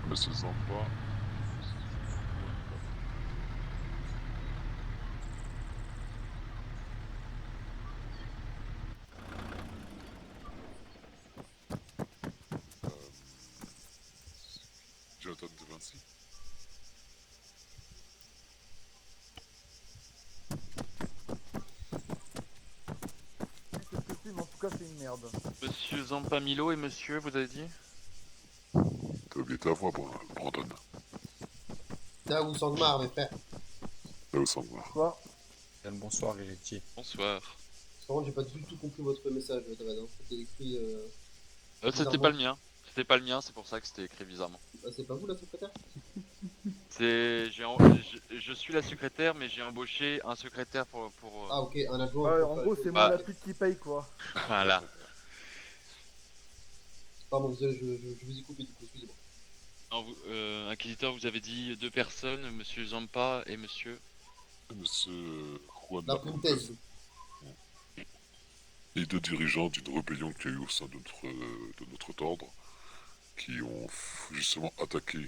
Monsieur Zampa. Jonathan de Vinci. C'est possible, en tout cas c'est une merde. Monsieur Zampamilo et monsieur, vous avez dit? T'as oublié ta voix, Brandon. Là où Sangmar, mes frères. Là où Sangmar. Quoi? Bonsoir, Héritier. Bonsoir. Par contre, j'ai pas du tout compris votre message, Dred. Hein. C'était écrit. C'était bizarrement. pas le mien. C'était pas le mien, c'est pour ça que c'était écrit bizarrement. Ah, c'est pas vous la secrétaire? Je suis la secrétaire, mais j'ai embauché un secrétaire pour. Ah, ok, un adjoint. Ouais, en gros c'est moi Bah. la pute qui paye quoi. Voilà. Pardon, désolé, je vous ai coupé du coup, excusez-moi. Alors, inquisiteur, vous avez dit deux personnes, monsieur Zampa et monsieur. Monsieur Juan La Lapuntes. Puntaise. Les deux dirigeants d'une rébellion qu'il y a eu au sein de notre ordre, qui ont justement attaqué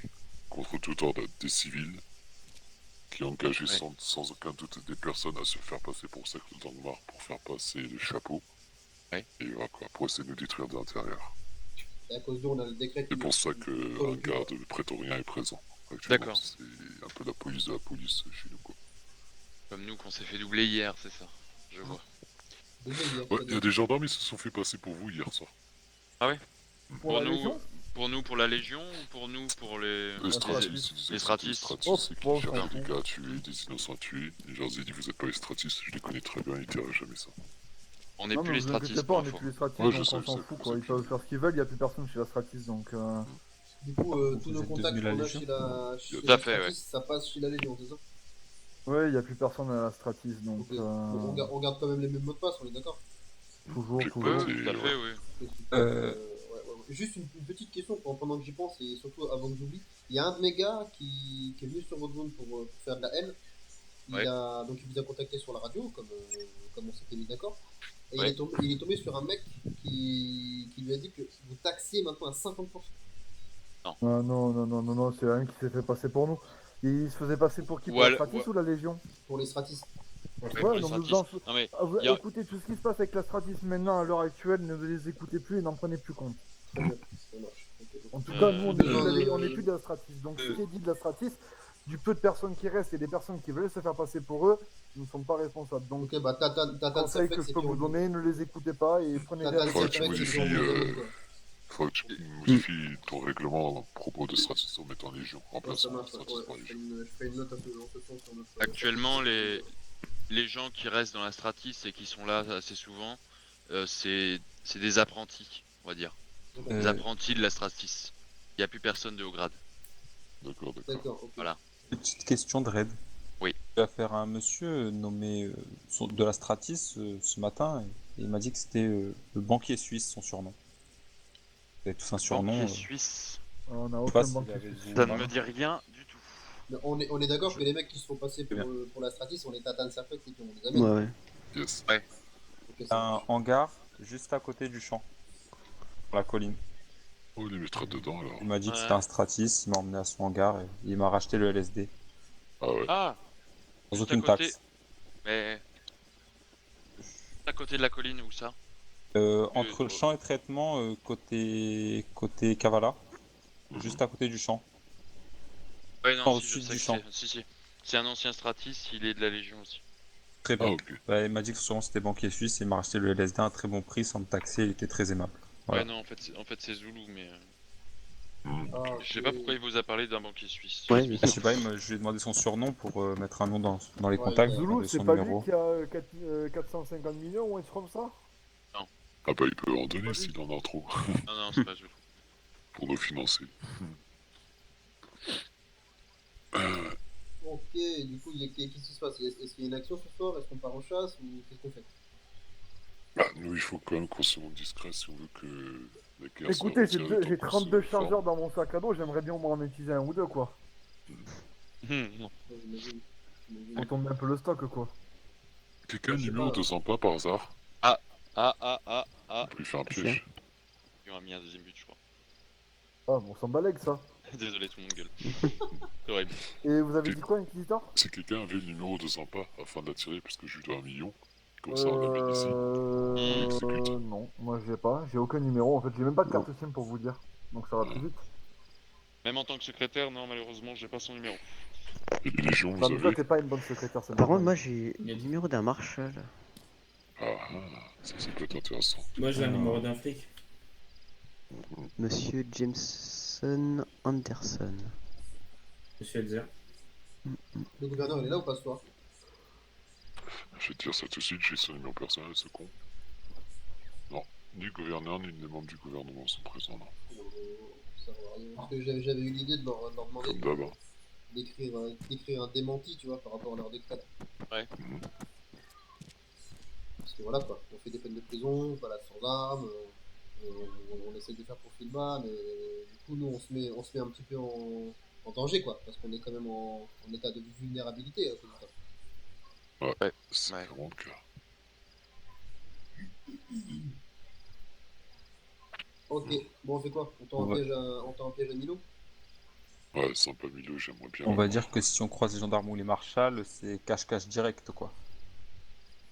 contre tout ordre des civils, qui ont engagé sans aucun doute des personnes à se faire passer pour secte d'Angmar pour faire passer le chapeau. Ouais. Et voilà quoi, pour essayer de nous détruire de l'intérieur. Et à cause d'eux, on a le décret. C'est pour ça qu'un garde prétorien est présent. D'accord. C'est un peu la police de la police chez nous quoi. Comme nous qu'on s'est fait doubler hier, c'est ça. Je vois. Ouais, il y a des gendarmes qui se sont fait passer pour vous hier soir. Ah ouais? Pour la Légion Pour la Légion ou pour nous, pour les. Les stratistes, les stratistes. c'est qui Oh, cherchent pardon. des gars à tuer, des innocents à tuer. Et je leur ai dit, vous êtes pas les stratistes, je les connais très bien, ils diraient jamais ça. On n'est Non, plus mais les vous inquiétez stratistes pas, pour on est info. plus les stratistes, Ouais, je donc sais, on je s'en sais, fout je quoi. sais Ils peuvent faire ce qu'ils veulent, il y a plus personne chez la stratiste donc. Du coup, Vous tous nos êtes contacts devenu la qu'on a Légion chez la, chez Tout la à fait, Stratis, ça passe chez la Légion, c'est ça? Ouais, il y a plus personne à la stratiste donc. Ok. Bon, on garde quand même les mêmes mots de passe, on est d'accord? Toujours, J'ai toujours. pas Oui, été- tout à fait, oui. Ok, super. Ouais. Juste une petite question pendant que j'y pense et surtout avant que j'oublie. Il y a un de mes gars qui est venu sur votre zone pour faire de la haine. Donc il vous a contacté sur la radio, comme on s'était mis d'accord. Et Ouais. il est tombé sur un mec qui lui a dit que vous taxiez maintenant à 50%. Ah, non, c'est un qui s'est fait passer pour nous. Il se faisait passer pour qui? Pour la stratiste ou la Légion? Pour les stratistes. Ouais, Ouais, pour les donc stratistes. Non mais, y a- écoutez, tout ce qui se passe avec la stratiste maintenant à l'heure actuelle, ne les écoutez plus et n'en prenez plus compte. Très bien, ça marche. Ok. En tout cas, nous, on Euh, est plus de la stratiste. Donc, ce qui est dit de la stratiste, du peu de personnes qui restent et des personnes qui veulent se faire passer pour eux, nous ne sommes pas responsables. Donc, Ok, bah le conseil que je peux vous donner, ne les écoutez pas et prenez des Faudrait que tu responsabilités. faudrait que tu modifies ton règlement à propos de stratistes en mettant Légion, en Ouais, ça plaçant marche, stratistes par je Légion. ferai une note à ce sens sur notre. actuellement, les gens qui restent dans la stratis et qui sont là assez souvent, c'est des apprentis, on va dire. Des apprentis de la stratis. Il n'y a plus personne de haut grade. D'accord. D'accord, ok. Voilà. Petite question de Red. Oui. J'ai affaire à un monsieur nommé de la Stratis ce matin et il m'a dit que c'était le banquier suisse, son surnom. Vous avez tous un surnom. Banquier suisse. On n'a Je sais pas aucun s'il banquier avait suisse. dit Ça ou ne pas. me dit rien du tout. Mais on est d'accord que les mecs qui se font passer pour la stratis, on les tatane serpette et qu'on les amène. Ouais. Yes. Ok, ça Un marche. hangar juste à côté du champ, sur la colline. On les mettra dedans alors. Il m'a dit que Ouais. c'était un Stratis, il m'a emmené à son hangar et il m'a racheté le LSD. Ah ouais. Ah, Sans juste à aucune côté. taxe. Mais à côté de la colline, où ça? Entre le champ et traitement, côté Kavala, juste à côté du champ. Ouais, Enfin, non, au si, je sud sais du que champ. si. C'est un ancien stratis, il est de la Légion aussi. Très bien. Ah ok. Bah, il m'a dit que son c'était banquier suisse et il m'a racheté le LSD à un très bon prix sans me taxer, il était très aimable. Voilà. Ouais, non, en fait c'est Zoulou, mais Ah, je sais pas pourquoi il vous a parlé d'un banquier suisse. Ouais, C'est bien Je bizarre. sais pas, je lui ai demandé son surnom pour mettre un nom dans les Ouais, contacts, j'ai Zoulou, demandé c'est son pas lui numéro. qui a 450 millions ou un truc comme ça? Ah bah il peut en donner s'il en a trop Non, c'est pas Zoulou. pour nous financer. Ok, du coup, qu'est-ce qui se passe? Est-ce qu'il y a une action ce soir? Est-ce qu'on part en chasse ou qu'est-ce qu'on fait? Bah, nous il faut quand même qu'on se montre discret si on veut que la guerre Écoutez, soit retirée, j'ai tant qu'on 32 se chargeurs forme. dans mon sac à dos, j'aimerais bien au moins en utiliser un ou deux quoi. Non. Ouais, j'imagine. On tombe un peu le stock quoi. Quelqu'un a Je le sais numéro pas. de Zampa par hasard? Ah. On peut lui faire un piège. Il a mis un deuxième but, je crois. Ah, bon, on s'en balègue ça. Désolé, tout le monde gueule. C'est horrible. Et vous avez dit quoi, Inquisitor? Si quelqu'un avait le numéro de Zampa afin d'attirer, parce que je lui dois 1 million, comme ça on l'amène ici. On l'exécute. Non, moi j'ai pas, j'ai aucun numéro. En fait, j'ai même pas de carte SIM pour vous dire. Donc ça va plus vite. Même en tant que secrétaire, non, malheureusement, j'ai pas son numéro. Et les légions, Non, vous mais toi, avez? t'es pas une bonne secrétaire, c'est Par contre, normal. moi j'ai le numéro d'un marshal. Ça peut être intéressant. Moi j'ai un numéro d'un flic. Monsieur Jameson Anderson. Monsieur Elzer. Le gouverneur, il est là ou pas ce soir? Je vais te dire ça tout de suite, j'ai son numéro personnel, ce con. Non, ni le gouverneur, ni les membres du gouvernement sont présents, non. Ça va rien. Parce que j'avais eu l'idée de leur demander Comme d'hab, hein. d'écrire un démenti, tu vois, par rapport à leur décret. Ouais. Parce que voilà quoi, on fait des peines de prison, voilà, sans armes, on essaie de faire profil bas, mais du coup nous on se met un petit peu en danger quoi, parce qu'on est quand même en état de vulnérabilité à cause de ça. Ouais, c'est Ouais. vraiment le cas. Ok, bon on fait quoi? On t'en piège à Nilo? Ouais, sans pas Milo, j'aimerais bien. On va dire que si on croise les gendarmes ou les marshals, c'est cache-cache direct, quoi.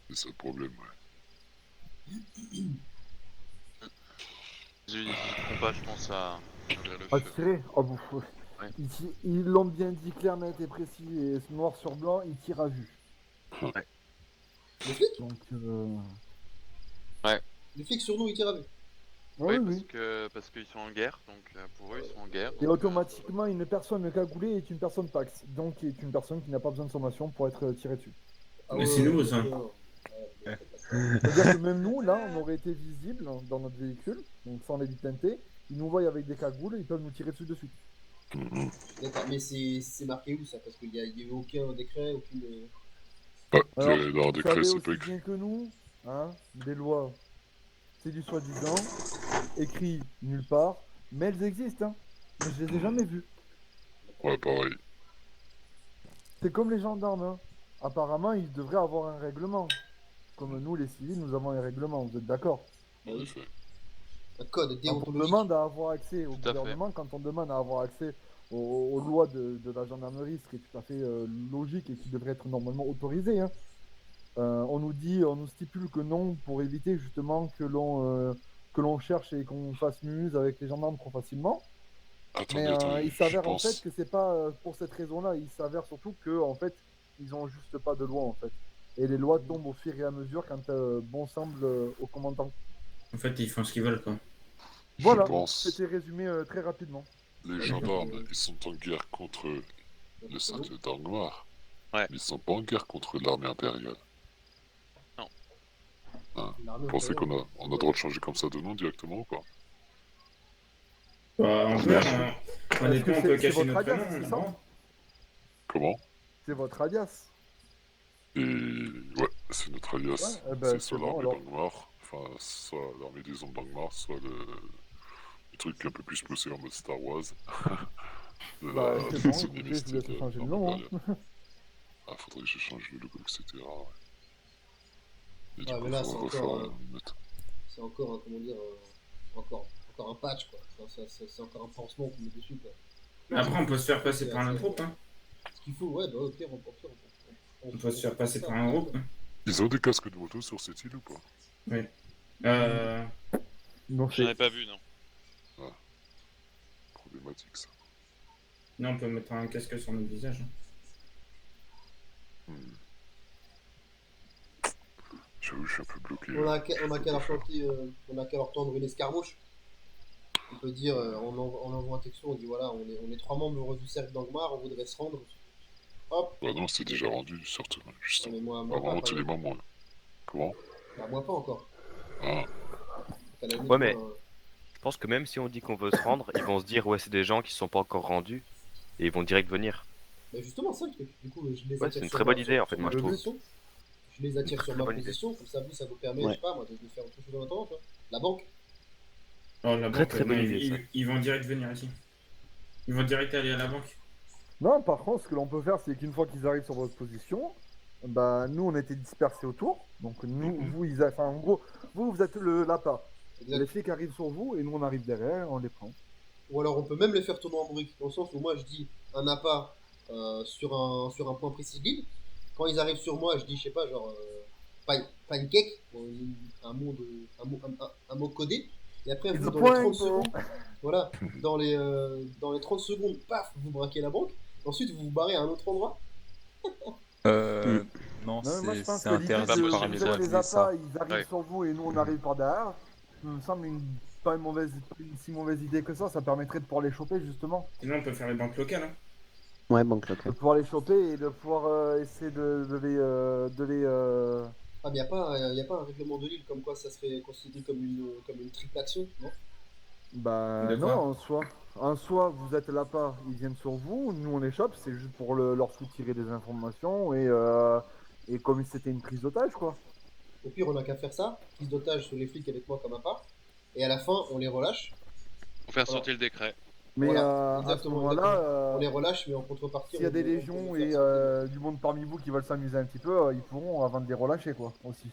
C'est ça le problème, ouais. Ils n'hésiteront pas, je pense, à ouvrir le Ah, feu. tirer? Oh, bon, Ouais. Ils l'ont bien dit clair, net et précis, et noir sur blanc, ils tirent à vue. Les flics? Donc, Les flics sur nous ils tirent à vue. oui, Oui, oui. parce qu'ils sont en guerre, donc pour eux, ils sont en guerre. Et donc, automatiquement, une personne cagoulée est une personne Pax, donc qui est une personne qui n'a pas besoin de sommation pour être tirée dessus. Mais c'est nouveau, ça. C'est-à-dire que même nous, là, on aurait été visible dans notre véhicule, donc sans les vitres teintées, ils nous voient avec des cagoules et ils peuvent nous tirer dessus de suite. D'accord, mais c'est marqué où ça? Parce qu'il y a eu aucun décret, aucune... Ouais, Alors, dans le vous décret, savez c'est pas aussi écrit. bien que nous, hein, des lois, c'est du soi-disant, écrit nulle part, mais elles existent, hein. Mais je les ai jamais vues. Ouais, pareil. C'est comme les gendarmes, hein. Apparemment, ils devraient avoir un règlement. Comme nous, les civils, nous avons un règlement, vous êtes d'accord? En effet. Un code Quand on déontologique. demande à avoir accès au Tout à fait. gouvernement, quand on demande à avoir accès aux lois de la gendarmerie, ce qui est tout à fait logique et qui devrait être normalement autorisé, hein, on nous stipule que non pour éviter justement que l'on cherche et qu'on fasse muse avec les gendarmes trop facilement. Attendez, Mais attendez, il j'y s'avère en pense. fait que c'est pas pour cette raison-là. Il s'avère surtout que en fait ils ont juste pas de loi en fait. Et les lois tombent au fur et à mesure quand bon semble au commandant. En fait, ils font ce qu'ils veulent, quoi. Voilà, pense. c'était résumé très rapidement. Les gendarmes, ils sont en guerre contre le Saint d'Angmar. Ouais. Mais ils sont pas en guerre contre l'armée impériale. L'armée Vous pensez impériale. qu'on a le droit de changer comme ça de nom directement ou pas? Bah, on peut, honnêtement, on peut c'est cacher votre notre alias, nom, c'est là, ça bon. Comment? C'est votre alias. Et ouais, c'est notre alias. Ouais, eh ben, c'est soit c'est bon, l'armée alors. d'Angmar, enfin, soit l'armée des hommes d'Angmar, soit le truc un peu plus poussé en mode Star Wars. de Bah, la c'est bon, zone écoutez, je mystique vous laisse de changer le l'armée nom. Hein. impériale. Ah, faudrait que je change le logo, etc. Ouais. Et du Ouais, coup, mais là, faut c'est refaire encore, une note. c'est encore un, comment dire, encore un patch, quoi. Enfin, c'est encore un pansement qu'on met dessus, quoi. Après, on peut se faire passer par un autre groupe, hein. Ce qu'il faut, ouais, bah au pire, On peut se faire passer par un groupe, hein. Ils ont des casques de moto sur cette île ou pas? Non, J'en ai pas vu, non. Problématique ça. Non, on peut mettre un casque sur notre visage, hein. J'avoue, je suis un peu bloqué. On a qu'à leur tendre une escarmouche. On peut dire, on envoie un texto, on dit voilà, on est 3 membres du cercle d'Angmar, on voudrait se rendre. Hop. Bah non, c'est déjà rendu, surtout, Non, justement. mais moi Avant pas, tous les membres. Comment? bah, moi pas encore. Ah, À la limite, Ouais, mais- moi, Je pense que même si on dit qu'on veut se rendre, ils vont se dire ouais c'est des gens qui sont pas encore rendus et ils vont direct venir. bah, justement, c'est ça le truc. Du coup, je les Ouais, attire c'est une sur très ma- bonne idée, en fait, sur moi, ma je trouve. position. Je les attire sur Très ma bonne idée. position, comme ça vous permet, Ouais. je sais pas moi, de faire autre chose en attendant, tu vois. La banque. Oh, la Très, banque, très bonne non, idée, ça. ils vont direct venir ici. Ils vont direct aller à la banque. Non, par contre, ce que l'on peut faire, c'est qu'une fois qu'ils arrivent sur votre position, bah, nous, on était dispersés autour. Donc, nous, vous, enfin, en gros, vous êtes le lapin. Les Exact. flics arrivent sur vous et nous, on arrive derrière, on les prend. Ou alors on peut même le faire tourner en briques, dans le sens où moi je dis un appât sur un point précis de l'île. Quand ils arrivent sur moi, je dis, je sais pas, genre pancake, bon, un mot codé. Et après, It's vous, a dans les 30 point, secondes, voilà, dans les 30 secondes, paf, vous braquez la banque. Ensuite, vous vous barrez à un autre endroit. Non, Non, mais moi je pense c'est que l'idée pas interdit de par possible, vous les êtes les ça. appâts, ils arrivent Ouais. sur vous et nous on arrive par derrière, ça me semble pas une si mauvaise idée que ça permettrait de pouvoir les choper justement. Sinon, on peut faire les banques locales. Hein. Ouais, banque De locale. pouvoir les choper et de pouvoir essayer de les Ah, mais y a pas un règlement de l'île comme quoi ça serait considéré comme une triple action, non? Bah De non, quoi en soi, vous êtes là-bas, ils viennent sur vous, nous on les chope, c'est juste pour leur soutirer des informations et comme si c'était une prise d'otage quoi. Au pire, on a qu'à faire ça, prise d'otage sur les flics avec moi comme appart, et à la fin, on les relâche. Pour faire Voilà. sauter le décret. Mais Voilà, à ce exactement, moment-là, exactement. On les relâche, mais en contrepartie, s'il y a des on peut légions faire et sauter du monde parmi vous qui veulent s'amuser un petit peu, ils pourront avant de les relâcher quoi aussi.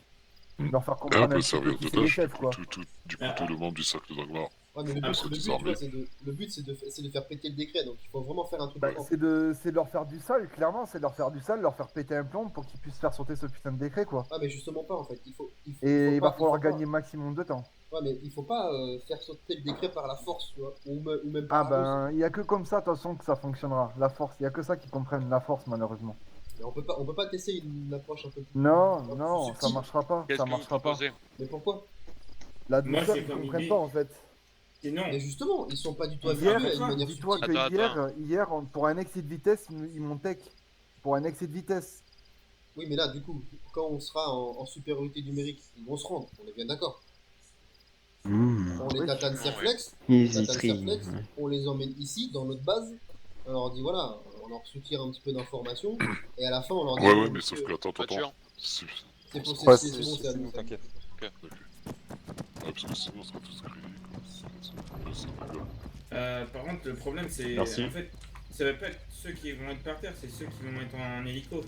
Leur faire Et on comprendre peut un petit peu servir qui c'est les d'otage, chefs quoi. du coup, tous les membres du cercle d'Angmar. Ouais, mais Faut pas se le but, tu désarmer. vois, le but, c'est de faire péter le décret, donc il faut vraiment faire un truc Bah, propre. c'est de leur faire du sale, clairement, c'est de leur faire du sale, leur faire péter un plomb pour qu'ils puissent faire sauter ce putain de décret quoi. Ah, mais justement pas, en fait. Il faut Et il pas, va falloir faut pas- gagner maximum de temps. Ouais, mais il faut pas faire sauter le décret par la force, tu vois, ou même Ah par la ruse. ben, il y a que comme ça, de toute façon, que ça fonctionnera. La force, il y a que ça qui comprennent la force, malheureusement. Mais on peut pas tester une approche un peu plus. Non, un peu plus non, ça subtile. marchera pas. Qu'est-ce Ça que vous marchera pas. proposez? Mais pourquoi? La Moi, douceur, j'ai ils comme comprennent idée- pas en fait. Sinon, Mais justement, ils sont pas du tout Hier, habitués à une manière dis-toi subtile. que Attends, hier, pour un excès de vitesse, ils m'ont tech. Pour un excès de vitesse. Oui, mais là, du coup, quand on sera en supériorité numérique, ils vont se rendre, on est bien d'accord. On les Oui. tatane Ouais. Serflex, Ils tatane hésiteraient. Serflex, on les emmène ici, dans notre base, on leur dit voilà, on leur soutire un petit peu d'informations, et à la fin, on leur dit Ouais, bon, ouais, mais monsieur, sauf que, attends. Voiture. C'est c'est pour Ouais, c'est bon, c'est à nous. t'inquiète. Ouais, parce que sinon, on sera tous grillés, quoi. C'est pas grave. par contre, le problème, c'est. Merci. En fait, ça va pas être ceux qui vont être par terre, c'est ceux qui vont être en hélico.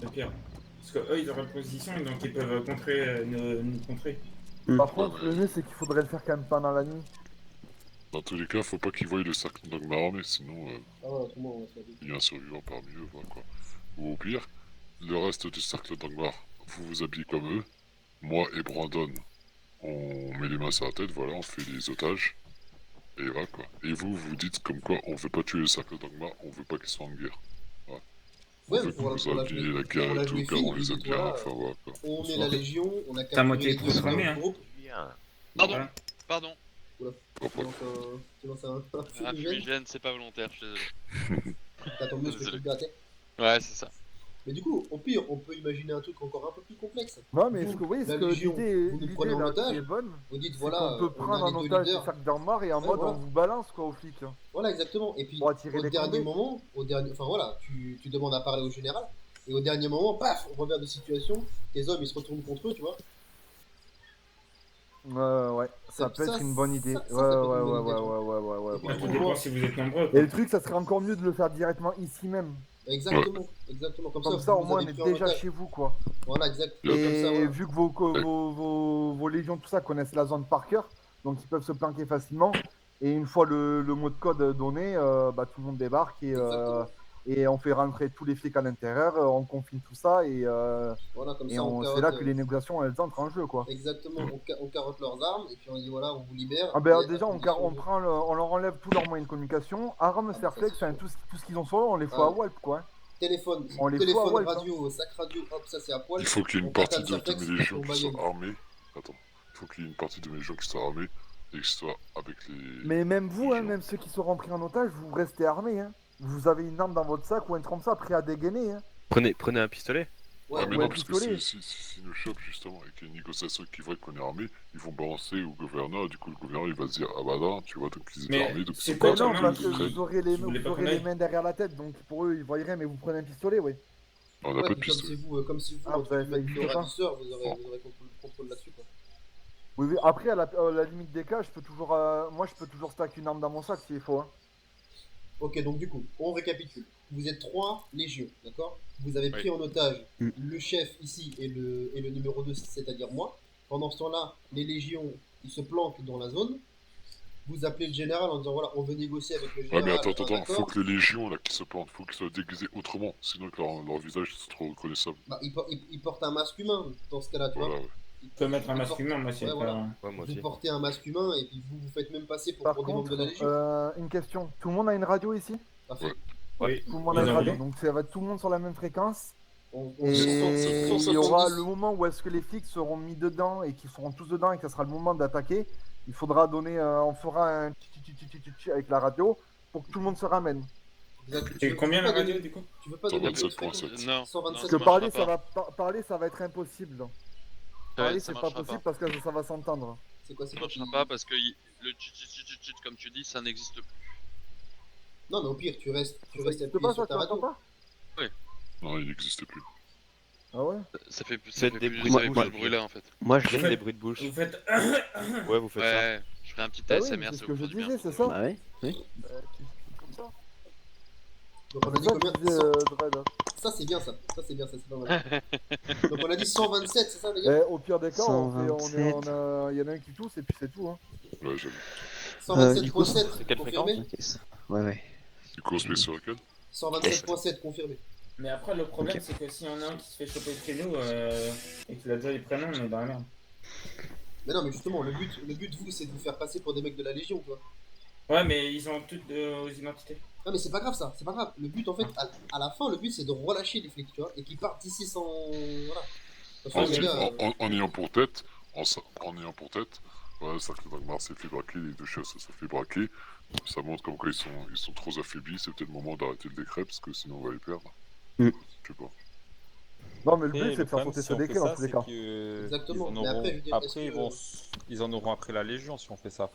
Le pire. Parce que eux, ils auront position et donc ils peuvent contrer, nous contrer. Par contre, le mieux, c'est qu'il faudrait le faire quand même pendant la nuit. Dans tous les cas, faut pas qu'ils voient le cercle d'Angmar armé, sinon Ah ouais, autrement, on va se la il y a un survivant parmi eux, voilà quoi. Ou au pire, le reste du cercle d'Angmar, vous vous habillez comme eux. Moi et Brandon, on met les mains sur la tête, voilà, on fait les otages. Et voilà quoi. Et vous, vous dites comme quoi on veut pas tuer le cercle d'Angmar, on veut pas qu'ils soient en guerre. Voilà. On Ouais, veut mais que pour vous la habillez jouer- la guerre pour la et tout, jouer car fine, on les vous aime dites, bien, voilà, enfin voilà quoi. On est la Légion, on a T'as moitié capturé les trop deux cramé, dans hein. le groupe. Pardon, Voilà. pardon. Tu lances un Un fumigène, fumigène, c'est pas volontaire, je suis désolé. t'as ton muscle Désolé. qui te grattait. Ouais, c'est ça. Mais du coup, au pire, on peut imaginer un truc encore un peu plus complexe. Non, mais Vous, ce que, oui, la ce que Légion, l'idée vous nous prenez en là, otage, qui est bonne, vous dites c'est voilà, qu'on peut on prendre a en les deux otage les leaders. sacs d'armor et en Ouais, mode voilà. on vous balance quoi aux flics. Voilà, exactement. Et puis, Pour attirer au les dernier condés. moment, enfin voilà, tu demandes à parler au général, et au dernier moment, paf, revers de situation, tes hommes ils se retournent contre eux, tu vois. Ouais, ça Ça- peut être ça- une bonne idée. ça peut Ouais, être ouais, une bonne ouais, idée, ouais, tu vois. ouais. Et puis, Bah, du tout coup, dépend moi- si vous êtes nombreux. Et Quoi. le truc, ça serait encore mieux de le faire directement ici même. Exactement, exactement. Comme Comme ça, ça, au vous moins, avez on est pris en déjà otage. chez vous, quoi. Voilà, exact. Et Comme ça, Et voilà. vu que vos légions, tout ça, connaissent la zone par cœur, donc ils peuvent se planquer facilement. Et une fois le mot de code donné, bah, tout le monde débarque Exactement. et on fait rentrer tous les flics à l'intérieur, on confine tout ça Voilà, comme et ça, on c'est carotte. là que les négociations elles entrent en jeu, quoi. Exactement, on carotte leurs armes, et puis on dit voilà, on vous libère. Ah ben et déjà, à condition on de- on leur enlève tous leurs moyens de communication, armes, Ah, ça, serflex, c'est enfin, sûr. tout ce qu'ils ont sur eux, on les fout Ah. à Walp, quoi. Téléphone, On les fout à téléphone, Walp, hein. radio, sac radio, hop, ça c'est à poil. Il faut qu'il y ait On une partie tatane de Serflex, mes légions on qui baïonne. soient armées. Attends. Il faut qu'il y ait une partie de mes légions qui soient armées et qui soient avec les. Mais même vous, hein, légions. même ceux qui seront pris en otage, vous restez armés, hein. Vous avez une arme dans votre sac ou un truc comme ça, prêt à dégainer, hein. Prenez un pistolet. Ouais, Ah, mais ouais, non, parce que pistolet. si nous chopent justement et qu'il y a une négociation qui voit qu'on est armé, ils vont balancer au gouverneur, et du coup le gouverneur il va se dire ah bah non, tu vois, donc ils étaient Mais armés, donc c'est ils quoi Mais sont non, ton pas nom parce en que train de vous aurez les, Vous voulez pas vous aurez qu'on les aille mains derrière la tête, donc pour eux, ils voient rien, mais vous prenez un pistolet, oui. On n'a Ouais, pas de puis comme pistolet. c'est vous, Ah, vous entre avez guillemets, failli le dire ça. ravisseur, vous aurez contrôle là-dessus, quoi. Oui, oui. Après, à la limite des cas, je peux toujours, moi, je peux toujours stack une arme dans mon sac s'il faut, hein. Ok, donc du coup, on récapitule. Vous êtes 3 légions, d'accord? Vous avez pris Oui. en otage Mm. le chef ici et le numéro 2, c'est-à-dire moi. Pendant ce temps-là, les légions, ils se planquent dans la zone. vous appelez le général en disant voilà, on veut négocier avec le Ouais, général. mais attends, un attends, faut accord. que les légions là qui se plantent, faut qu'ils soient déguisés autrement, sinon que leur visage c'est trop reconnaissable. Bah, il porte un masque humain dans ce cas-là, tu Voilà, vois. ouais. Il Tu peux mettre un il masque porte- humain, moi c'est Ouais, pas. voilà. Ouais, moi Vous aussi. portez un masque humain et puis vous vous faites même passer Par pour des membres contre, de la Légion. une question. Tout le monde a une radio ici? Parfait. Oui, Tout le monde ils a une en radio. veulent. Donc ça va être tout le monde sur la même fréquence. On Et est il y aura le moment où est-ce que les flics seront mis dedans et qu'ils seront tous dedans et que ça sera le moment d'attaquer. Il faudra donner, on fera un tchi avec la radio pour que tout le monde se ramène. Exact. Et combien tu la veux pas radio donner- du coup? Tu veux pas donner le 127.7. Non. 127. Parce Ça que marchera pas. parler, ça va être impossible. Ouais, Parler, ça c'est pas marchera possible pas. parce que ça va s'entendre. C'est quoi, c'est Ça quoi marchera tu- pas parce que le chut, comme tu dis, ça n'existe plus. Non, mais au pire, tu restes Ça existe appuyé pas, sur ça, tu ta l'entends radio. pas? Non, il n'existait plus. Ah ouais? Ça fait plus, Faites ça fait des plus, bruits ça de fait bouche. plus de bruit là en fait. Moi, je Vous Faites faites- des bruits de bouche. Vous faites. Ouais, vous faites ça. Ouais, je ferai un petit Ah oui, ASMR, c'est ça ce que vous je fera du bien. disais, c'est ça? Bah ouais, oui. Comme ça. Donc on a C'est dit ça combien que disait 100. Dredd. Ça, c'est bien ça. Ça, c'est bien ça, c'est pas mal. Donc on a dit 127, c'est ça, les gars Eh, au pire des cas, il y en a un qui tousse et puis c'est tout. Hein. Ouais, j'avoue. Du coup, 127.7 c'est quelle confirmé. Ok, ça. Ouais, ouais. Du coup, on se met sur lequel? 127.7 confirmé. Mais après, le problème, Ok. c'est que s'il y en a un qui se fait choper chez nous et qu'il a déjà les prénoms, on est dans la merde. Mais non, mais justement, le but, vous, c'est de vous faire passer pour des mecs de la Légion, quoi. Ouais, mais ils ont toutes aux identités. Non, mais c'est pas grave ça, c'est pas grave. Le but, en fait, à la fin, le but, c'est de relâcher les flics, tu vois, et qu'ils partent d'ici sans. Voilà. Parce que Ah, les mais gars, En ayant pour tête, en ayant pour tête, ouais, le cercle d'Angmar s'est fait braquer, les deux chefs se sont fait braquer. Ça montre comme quoi ils sont trop affaiblis, c'est peut-être le moment d'arrêter le décret parce que sinon on va les perdre. Mm. Je sais pas. Non, mais le Et but, c'est de faire problème, sauter si ce on fait décret dans ça, tous les c'est cas. que Exactement. ils en Mais après, auront- je veux dire, est-ce que- ils en auront après la Légion si on fait ça.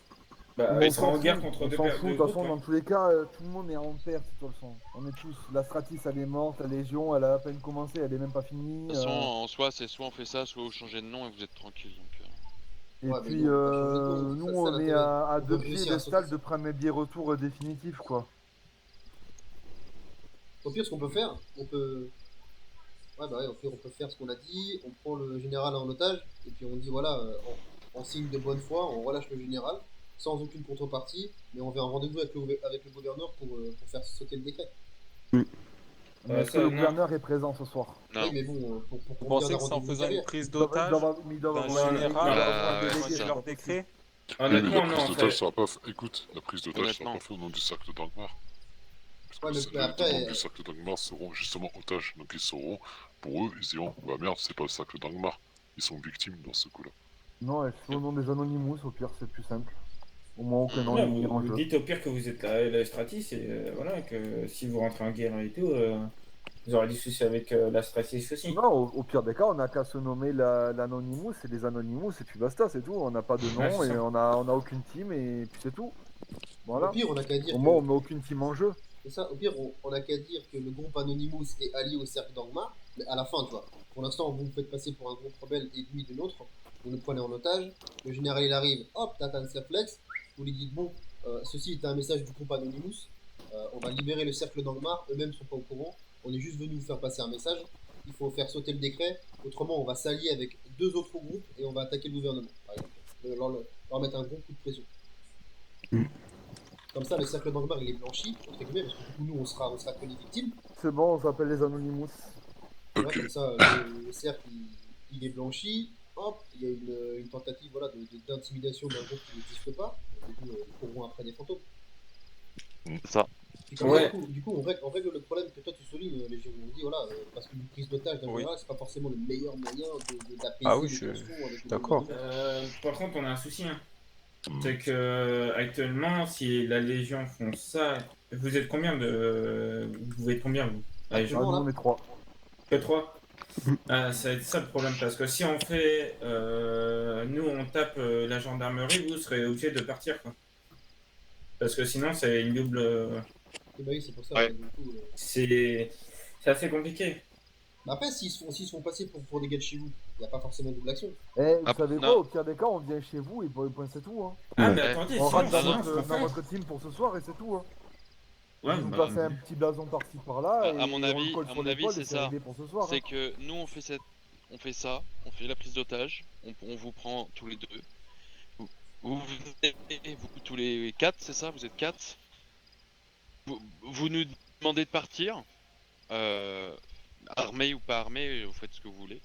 Bah, Mais ils seront en guerre contre on deux s'en paires fout, de de toute façon, groupes. dans tous les cas, tout le monde est en perte, de toute façon. On est tous. La Stratis, elle est morte, la Légion, elle a à peine commencé, elle est même pas finie. De toute façon, en soi, c'est soit on fait ça, soit vous changez de nom et vous êtes tranquille. Donc, Et Ouais, mais puis, nous, on va changer de nom, nous, ça, c'est on est l'intérêt. à On deux veut pieds réussir à d'Estal sauter. de prendre mes billets retour définitifs, quoi. Au pire, ce qu'on peut faire, on peut. Ouais, bah ouais, au pire, on peut faire ce qu'on a dit, on prend le général en otage, et puis on dit voilà, en signe de bonne foi, on relâche le général, sans aucune contrepartie, mais on fait un rendez-vous avec le gouverneur pour faire sauter le décret. Est-ce que ça, le non. gouverneur est présent ce soir? non. Oui, mais bon, pour Vous conduire pensez des que c'est en rendez-vous faisant une derrière. prise Ils doivent d'otage avoir d'un un général Ah, ouais, délégué, c'est c'est leur pas décret? Oui, mais Honnêtement, la non. prise ça- d'otage sera pas. Écoute, la prise d'otage sera Honnêtement. pas faite au nom du cercle d'Angmar. Parce que Ouais, mais c'est après, les membres du cercle d'Angmar seront justement otages. Donc ils sauront, pour eux, ils diront bah merde, c'est pas le cercle d'Angmar. Ils sont victimes dans ce coup-là. Non, elle fait au nom des Anonymous, au pire, c'est plus simple. Au moins, aucun nom Non, n'est mis en vous jeu. dites au pire que vous êtes la Stratis et voilà, que si vous rentrez en guerre et tout, vous aurez des soucis avec la Stratis aussi. Non, au pire des cas, on n'a qu'à se nommer l'Anonymous et les Anonymous, et puis basta, c'est tout. On n'a pas de nom Ouais, c'est et ça. on a aucune team, et puis c'est tout. Voilà. Au pire, on a qu'à dire Au moins, on que, met aucune team en jeu. c'est ça, au pire, on a qu'à dire que le groupe Anonymous est allié au cercle d'Angmar, mais à la fin, tu vois. Pour l'instant, vous me faites passer pour un groupe rebelle ennemi de l'autre, vous nous prenez en otage, le général il arrive, hop, t'as un réflexe, vous lui dites bon, ceci est un message du groupe Anonymous, on va libérer le cercle d'Angmar, eux-mêmes sont pas au courant, on est juste venu vous faire passer un message, il faut faire sauter le décret, autrement on va s'allier avec deux autres groupes et on va attaquer le gouvernement, par exemple, leur mettre un gros coup de pression. Comme ça, le cercle d'Angmar il est blanchi, entre guillemets, parce que du coup nous on sera que les victimes. C'est bon, on s'appelle les Anonymous. Ouais, Ok. comme ça, le cercle il est blanchi. Hop, il y a une tentative voilà, d'intimidation d'un groupe qui n'existe pas. Du coup, ils courront après des fantômes. C'est ça. Puis comme Ouais. ça, du coup, on règle le problème que toi tu soulignes, les gens. On dit voilà, parce qu'une prise d'otage d'un Oui. général, c'est pas forcément le meilleur moyen d'apaiser Ah oui, les je tensions avec suis le d'accord. gouvernement. Par contre, on a un souci. Hein. Hmm. C'est que actuellement, si la Légion font ça, vous êtes combien de. Vous êtes combien vous La Ah, Légion nous, là. on est trois. Que 3 ça va être ça le problème, parce que si on fait. Nous, on tape la gendarmerie, vous serez obligé de partir. Quoi. Parce que sinon, c'est une double. Et bah oui, c'est pour ça. Ouais. Du coup, C'est assez compliqué. Mais après, s'ils se font passer pour des gars de chez vous, il n'y a pas forcément double action. Eh, vous Ah, savez non. quoi, au pire des cas, on vient chez vous et point c'est tout. Hein. Ah, Ouais. mais attendez, On sinon, rentre non, dans votre team pour ce soir et c'est tout. Hein. Ouais, Vous nous bah, placez un petit blason par-ci par-là. À et mon on avis- le colle à sur mon avis, l'épaule c'est et ça. réglé pour ce soir. C'est Hein. que nous on fait ça, on fait la prise d'otage, on vous prend tous les deux. Vous venez, vous tous les 4, c'est ça? Vous êtes 4? Vous nous demandez de partir, armé ou pas armé, vous faites ce que vous voulez.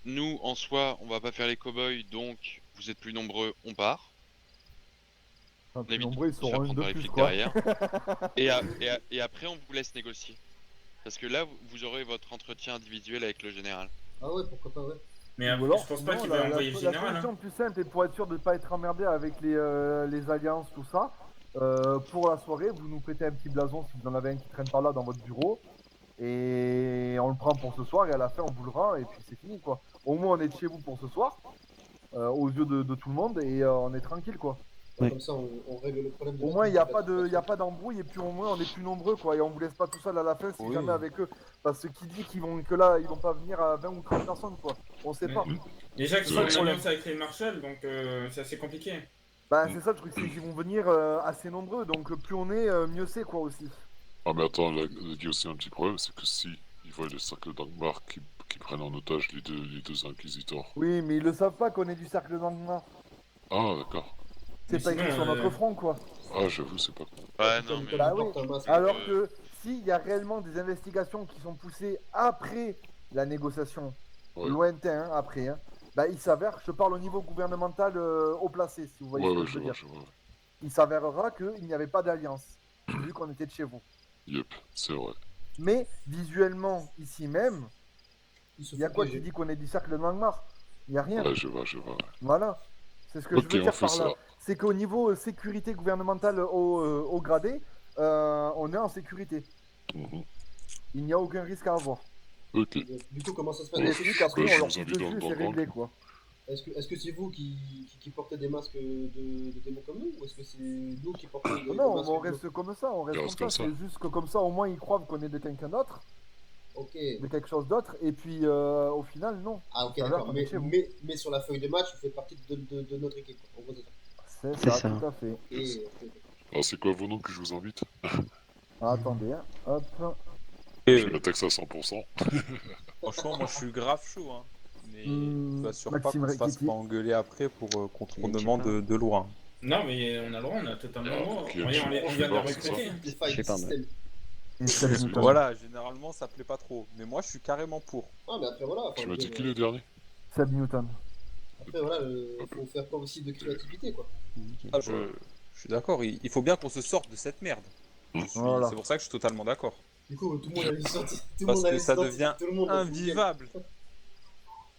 Nous, en soi, on va pas faire les cow-boys, donc vous êtes plus nombreux, on part. Enfin, On plus évite nombreux, ils de se faire seront une prendre de par les plus, flics quoi. derrière. Et après, on vous laisse négocier. Parce que là, vous aurez votre entretien individuel avec le général. Ah ouais, pourquoi pas, ouais. Mais Ou alors, je pense pas sinon, qu'il va envoyer le la général. solution Hein. plus simple, et pour être sûr de ne pas être emmerdé avec les alliances, tout ça, pour la soirée, vous nous prêtez un petit blason si vous en avez un qui traîne par là dans votre bureau. Et on le prend pour ce soir, et à la fin, on vous le rend, et puis c'est fini, quoi. Au moins, on est de chez vous pour ce soir, aux yeux de tout le monde, et on est tranquille, quoi. Ouais. Comme ça, on règle le problème de Au la moins, il n'y a dispute, pas d'embrouille, et puis au moins, on est plus nombreux, quoi. Et on vous laisse pas tout seul à la fin si Oui. jamais avec eux. Parce que qui dit que là, ils vont pas venir à 20 ou 30 personnes, quoi. On sait pas. Déjà qu'ils C'est sont vrai, en c'est alliance avec les marshals, donc c'est assez compliqué. Bah, c'est ça le truc, c'est qu'ils vont venir assez nombreux, donc plus on est, mieux c'est, quoi, aussi. Ah, mais attends, il y a aussi un petit problème, c'est que si ils voient le cercle d'Angmar qui prennent en otage les deux inquisiteurs. Oui, mais ils le savent pas qu'on est du cercle d'Angmar. Ah, d'accord. C'est Mais pas sinon, écrit sur notre front, quoi. Ah, j'avoue, c'est pas con. Ouais, non, mais Bah oui. porte un masque. Alors que s'il y a réellement des investigations qui sont poussées après la négociation, Ouais. lointain, hein, après, hein, bah il s'avère, je parle au niveau gouvernemental haut placé, si vous voyez Ouais, ce ouais, que je je veux vois, dire. je vois. Il s'avérera qu'il n'y avait pas d'alliance, vu qu'on était de chez vous. Yep, c'est vrai. Mais visuellement, ici même, Ils se il y a font quoi qui piéger. dit qu'on est du cercle de Langmar? Il n'y a rien. Ouais, je vois, je vois. Ouais. Voilà. C'est ce que Ok, je veux on dire fait par ça. là. C'est qu'au niveau sécurité gouvernementale au gradé, on est en sécurité. Mhm. Il n'y a aucun risque à avoir. Ok. Du coup, comment ça se passe? Les Ouais, flics, bah, après, je on leur vous tire invite dessus et dans c'est le gang. réglé, quoi. Est-ce que c'est vous qui portez des masques de démons comme nous? Ou est-ce que c'est nous qui portons des Non, masques on de reste comme ça, on reste On reste comme ça. comme ça. C'est juste que comme ça, au moins, ils croient qu'on est de quelqu'un d'autre, Ok. de quelque chose d'autre, et puis au final, non. Ah, ok, Ça va, d'accord. on est chez vous. Mais sur la feuille de match, vous faites partie de notre équipe, quoi. En gros, c'est ça. C'est C'est ça, ça. tout à fait. Et, ok. Alors, c'est quoi vos noms que je vous invite? Ah, attendez, hein. Hop. Et, Je vais la taxer à 100%. franchement, moi je suis grave chaud. Hein. Mais je t'assure pas Maxime qu'on se fasse Riquetti. pas engueuler après pour contournement Je sais pas. de loi. Non, mais on a le droit, on a totalement le droit. ok, Regarde, on vient de le c'est ça. recruter. Les failles Je du sais pas, système. Et Seb C'est Newton. Voilà, généralement ça plaît pas trop. Mais moi je suis carrément pour. Ah, mais après, voilà. enfin, Tu m'as je veux dit dire, qui le dernier? Seb Newton. Après, voilà, faut faire preuve aussi de créativité, quoi. Ah, je suis d'accord, il faut bien qu'on se sorte de cette merde. Voilà. C'est pour ça que je suis totalement d'accord. Du coup, tout le monde allait sortir. Tout le Parce monde que allait ça sortir, devient tout le monde va se invivable.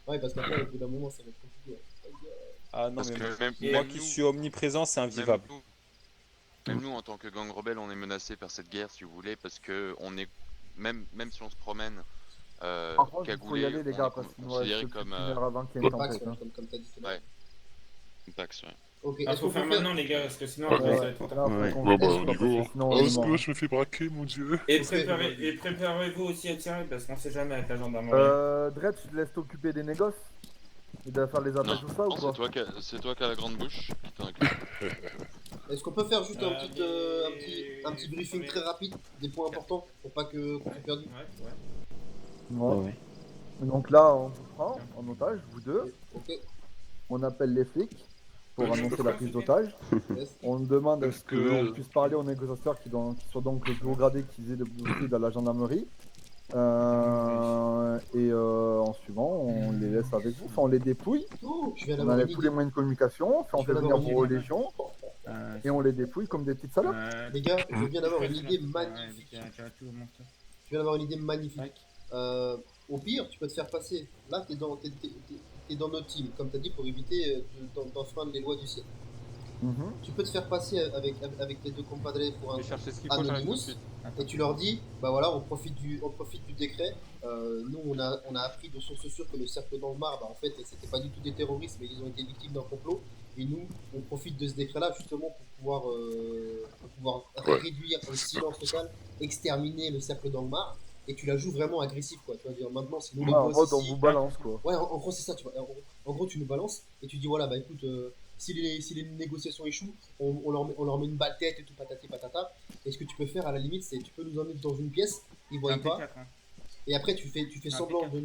Ouais, parce qu'après, au bout d'un moment, ça va être compliqué. Ouais. Ah non, parce mais que même, moi même qui nous, suis omniprésent, c'est invivable. même nous, en tant que gang rebelle, on est menacé par cette guerre, si vous voulez, parce que on est même si on se promène Par contre, il faut y cagoulé, aller, les on gars, est parce qu'il nous considéré reste plus comme d'une heure avant qu'il y ait une Pax, tempête. hein. comme t'as dit tout à l'heure. Ouais. une taxe. Ouais. Ok, Ah, est-ce faut qu'on faire peut faire... maintenant, les gars, parce que sinon, Ouais, après, Ouais, ça va être trop là, tard. Ouais. faut qu'on Ouais, bah, se on y parce go. que Hein. sinon, on Oh, est est-ce mort. que je me fais braquer, mon dieu? Et préparez-vous aussi à tirer, parce qu'on sait jamais avec la gendarmerie. Dred, je te laisse t'occuper des négoces et de faire les appels, Non, tout ça, ou c'est quoi? toi qui as la grande bouche qui t'en occupe. Est-ce qu'on peut faire juste un mais- petit briefing très rapide, des points importants, pour pas qu'on soit perdu? Ouais. Ouais. Ouais. Donc là, on vous prend en otage, vous deux. Ok, On appelle les flics pour Ouais, je annoncer peux la faire. prise d'otage. yes. On demande à Est-ce ce que- qu'on puisse parler aux négociateurs qui soient donc le plus haut gradé qu'ils aient aussi dans la gendarmerie. En suivant, on les laisse avec vous. Enfin, on les dépouille. Oh, je viens On d'avoir enlève une tous les idée. moyens de communication. Enfin, on Je fait viens venir d'avoir vos une idée. légions et on les dépouille comme des petites salopes. Les gars, je viens d'avoir une idée magnifique. Je viens d'avoir une idée magnifique. Au pire, tu peux te faire passer. Là, t'es dans notre team, comme t'as dit, pour éviter d'enfreindre les lois du ciel. Mhm. Tu peux te faire passer avec tes deux compadres pour Je un vais chercher ce qu'il faut, j'arrive tout de Anonymous, suite. et tu leur dis, bah voilà, on profite du décret. Nous, on a appris de sources sûres que le cercle d'Angmar, bah en fait, c'était pas du tout des terroristes, mais ils ont été victimes d'un complot. Et nous, on profite de ce décret-là justement pour pouvoir Ouais. réduire le silence total, exterminer le cercle d'Angmar. Et tu la joues vraiment agressif, quoi. Tu vas dire maintenant, c'est nous les Ouais, en boss mode, on ici. vous balance, quoi. Ouais, en gros, c'est ça, tu vois. En gros, tu nous balances et tu dis voilà, bah écoute, si les négociations échouent, on leur met une balle tête et tout patati patata. Et ce que tu peux faire à la limite, c'est tu peux nous emmener dans une pièce, ils voient pas, et après tu fais semblant de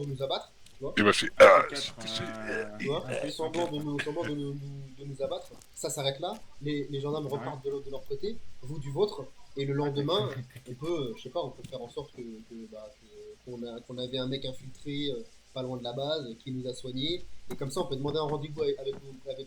nous abattre. Il m'a fait ah, Peut-être, Tu vois, un peu semblant de nous abattre. Ça s'arrête là. Les gendarmes repartent de leur côté, vous du vôtre. Et le lendemain, on peut, je sais pas, on peut faire en sorte qu'on avait un mec infiltré pas loin de la base qui nous a soignés. Et comme ça, on peut demander un rendez-vous avec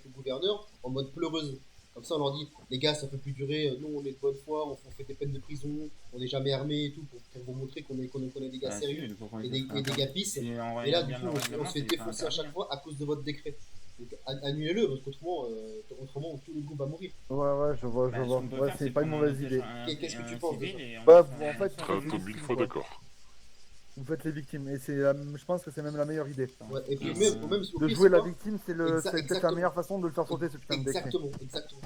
le gouverneur en mode pleureuse. Comme ça, on leur dit, les gars, ça peut plus durer. Nous, on est de bonne foi, on fait des peines de prison, on n'est jamais armé et tout pour vous montrer qu'on est des gars sérieux et des gars pisses. Et là, du coup, on se fait défoncer à chaque fois à cause de votre décret. Donc, annulez-le, parce qu'autrement, tout le groupe va mourir. Ouais, je vois. Ouais, c'est pas une mauvaise idée. Qu'est-ce que tu penses de ça? Bah, en fait, très mille fois d'accord. vous faites les victimes, et je pense que c'est même la meilleure idée. Ouais, et puis même si au De pire, jouer c'est la pas- victime, c'est peut-être Exactement. la meilleure façon de le faire sauter ce putain de décret. Exactement.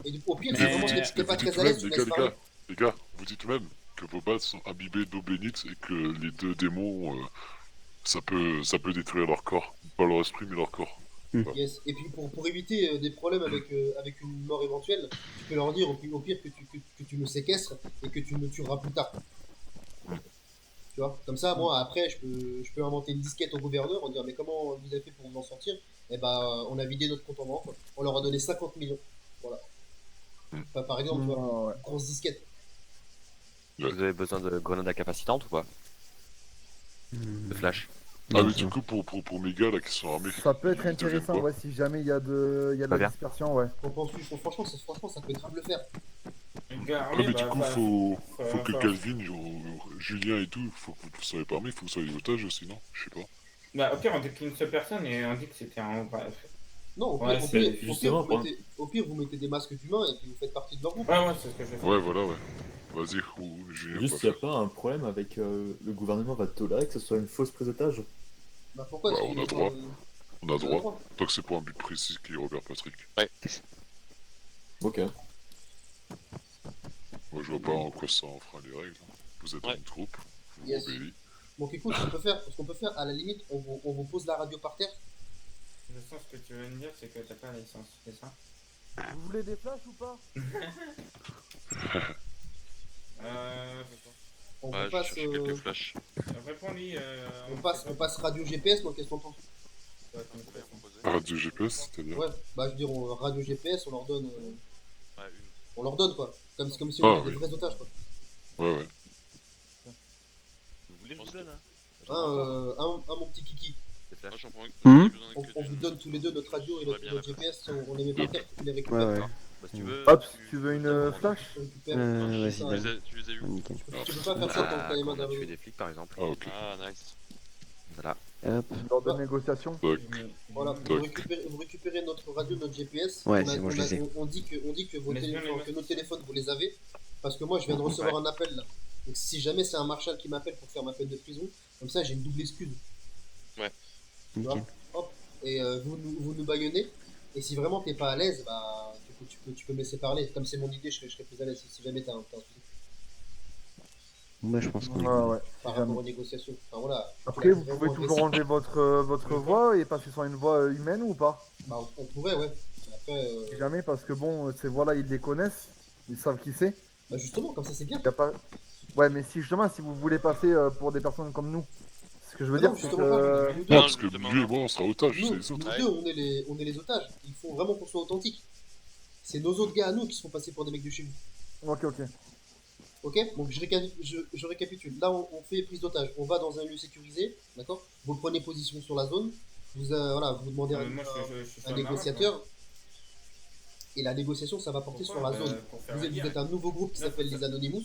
Et au pire, Mais- c'est vraiment Mais t'es pas Vous dites très à l'aise, même, tu laisses parler. les gars, vous dites même que vos bases sont imbibées d'eau bénite et que les deux démons, ça peut détruire leur corps. Pas leur esprit, mais leur corps. Yes. Et puis pour éviter des problèmes avec une mort éventuelle, tu peux leur dire au pire que tu me séquestres et que tu me tueras plus tard. Tu vois, comme ça, moi après je peux inventer une disquette au gouverneur en dire mais comment vous avez fait pour vous en sortir? Et bah on a vidé notre compte en banque, on leur a donné 50 millions. Voilà. Enfin, par exemple, tu vois, Ouais. grosse disquette. Vous avez besoin de grenades incapacitantes ou pas? De flash. Ah oui, du coup, pour mes gars là qui sont armés. Ça peut être ils deviennent intéressant, quoi ouais, si jamais il y a de Pas la bien. dispersion, ouais. Franchement, ça peut grave le faire. Ouais, mais du coup, faut que faut- Calvin, Julien et tout, faut que vous soyez pas armés, faut que vous soyez des otages aussi, non? Je sais pas. Bah, ok, on dit qu'une seule personne et on dit que c'était un. Bref. Non, Ouais, c'est justement, au pire, vous mettez des masques d'humains et puis vous faites partie de leur groupe. Ouais, c'est ce que je vais faire. Ouais, voilà, ouais. Vas-y, Julien, Juste, va il n'y a faire. pas un problème avec le gouvernement va tolérer que ce soit une fausse prise d'otage. Bah pourquoi Bah, est-ce on qu'ils a ont- droit. On a on a droit. droit. Tant que c'est pour un but précis qui est Robert Patrick. Ok. Moi, je vois pas en quoi ça enfreint les règles. Vous êtes Ouais. une troupe, vous Yes. obéissez. Donc écoute, ce qu'on peut faire, à la limite, on vous pose la radio par terre. Je sens ce que tu veux me dire, c'est que t'as pas la licence, c'est ça? Vous voulez des flashs ou pas? On Ouais, vous je passe, cherche quelques flashs. Réponds-lui. on passe radio GPS, moi qu'est-ce qu'on pense? Radio GPS, c'est-à-dire. Ouais, bah je veux dire, radio GPS, on leur donne, Ouais, une. on leur donne quoi. Comme si Ah, on était oui. des vrais otages quoi. Ouais. Vous voulez que je vous donne, hein? Un mon petit kiki. Des Moi, flashs. j'en prends Hmm. j'ai besoin On que vous d'une. donne tous les deux notre radio et Ça va bien, notre la GPS, on les met par terre, tu les récupères. Ouais. Bah, si tu veux. Hop, tu veux une flash? Tu récupères. Vas-y, Ça, donne. Tu les as eu où? Nickel. Tu peux pas faire ça tant que t'as les mains Quand on a tué derrière. des flics, par exemple. Ah, ok. Ah, nice. Voilà. Hop. Lors de négociation. Tac. Voilà, Tac. vous récupérez notre radio, notre GPS. Ouais, On a- c'est bon, on je a- les ai. on dit que vos Mais c'est bien, téléphones, les que nos téléphones, vous les avez. Parce que moi, je viens de recevoir un appel là. Donc si jamais c'est un marshal qui m'appelle pour faire ma peine de prison, comme ça j'ai une double excuse. Nickel. Hop. Et vous nous baïonnez. Et si vraiment t'es pas à l'aise, bah tu peux me laisser parler. Comme c'est mon idée, je serai plus à l'aise si jamais t'as un souci Bah, je pense qu'on est Ouais. par jamais. rapport aux négociations. Enfin voilà. Après, vous pouvez toujours enlever votre voix et passer sur une voix humaine ou pas? Bah, on pourrait, ouais. Après, Si jamais, parce que bon, ces voix-là, ils les connaissent, ils savent qui c'est. bah justement, comme ça c'est bien. Y a pas... Ouais, mais si justement, si vous voulez passer pour des personnes comme nous, ce que je veux Ah dire, non, c'est justement que. pas. Nous Non, deux, parce que justement, lui et non. moi, on sera otages, nous, c'est les autres. nous deux, on est les otages. Il faut vraiment qu'on soit authentiques. C'est nos autres gars à nous qui se font passer pour des mecs de chez vous. Ok. Ok, donc je récapitule. Là, on fait prise d'otage. On va dans un lieu sécurisé, d'accord? Vous prenez position sur la zone. Vous demandez Moi, je suis sur un le Maroc, négociateur. Et la négociation, ça va porter Pourquoi sur la zone. pour faire Vous la êtes, guerre. vous êtes un nouveau groupe qui Non, s'appelle pour les Anonymous.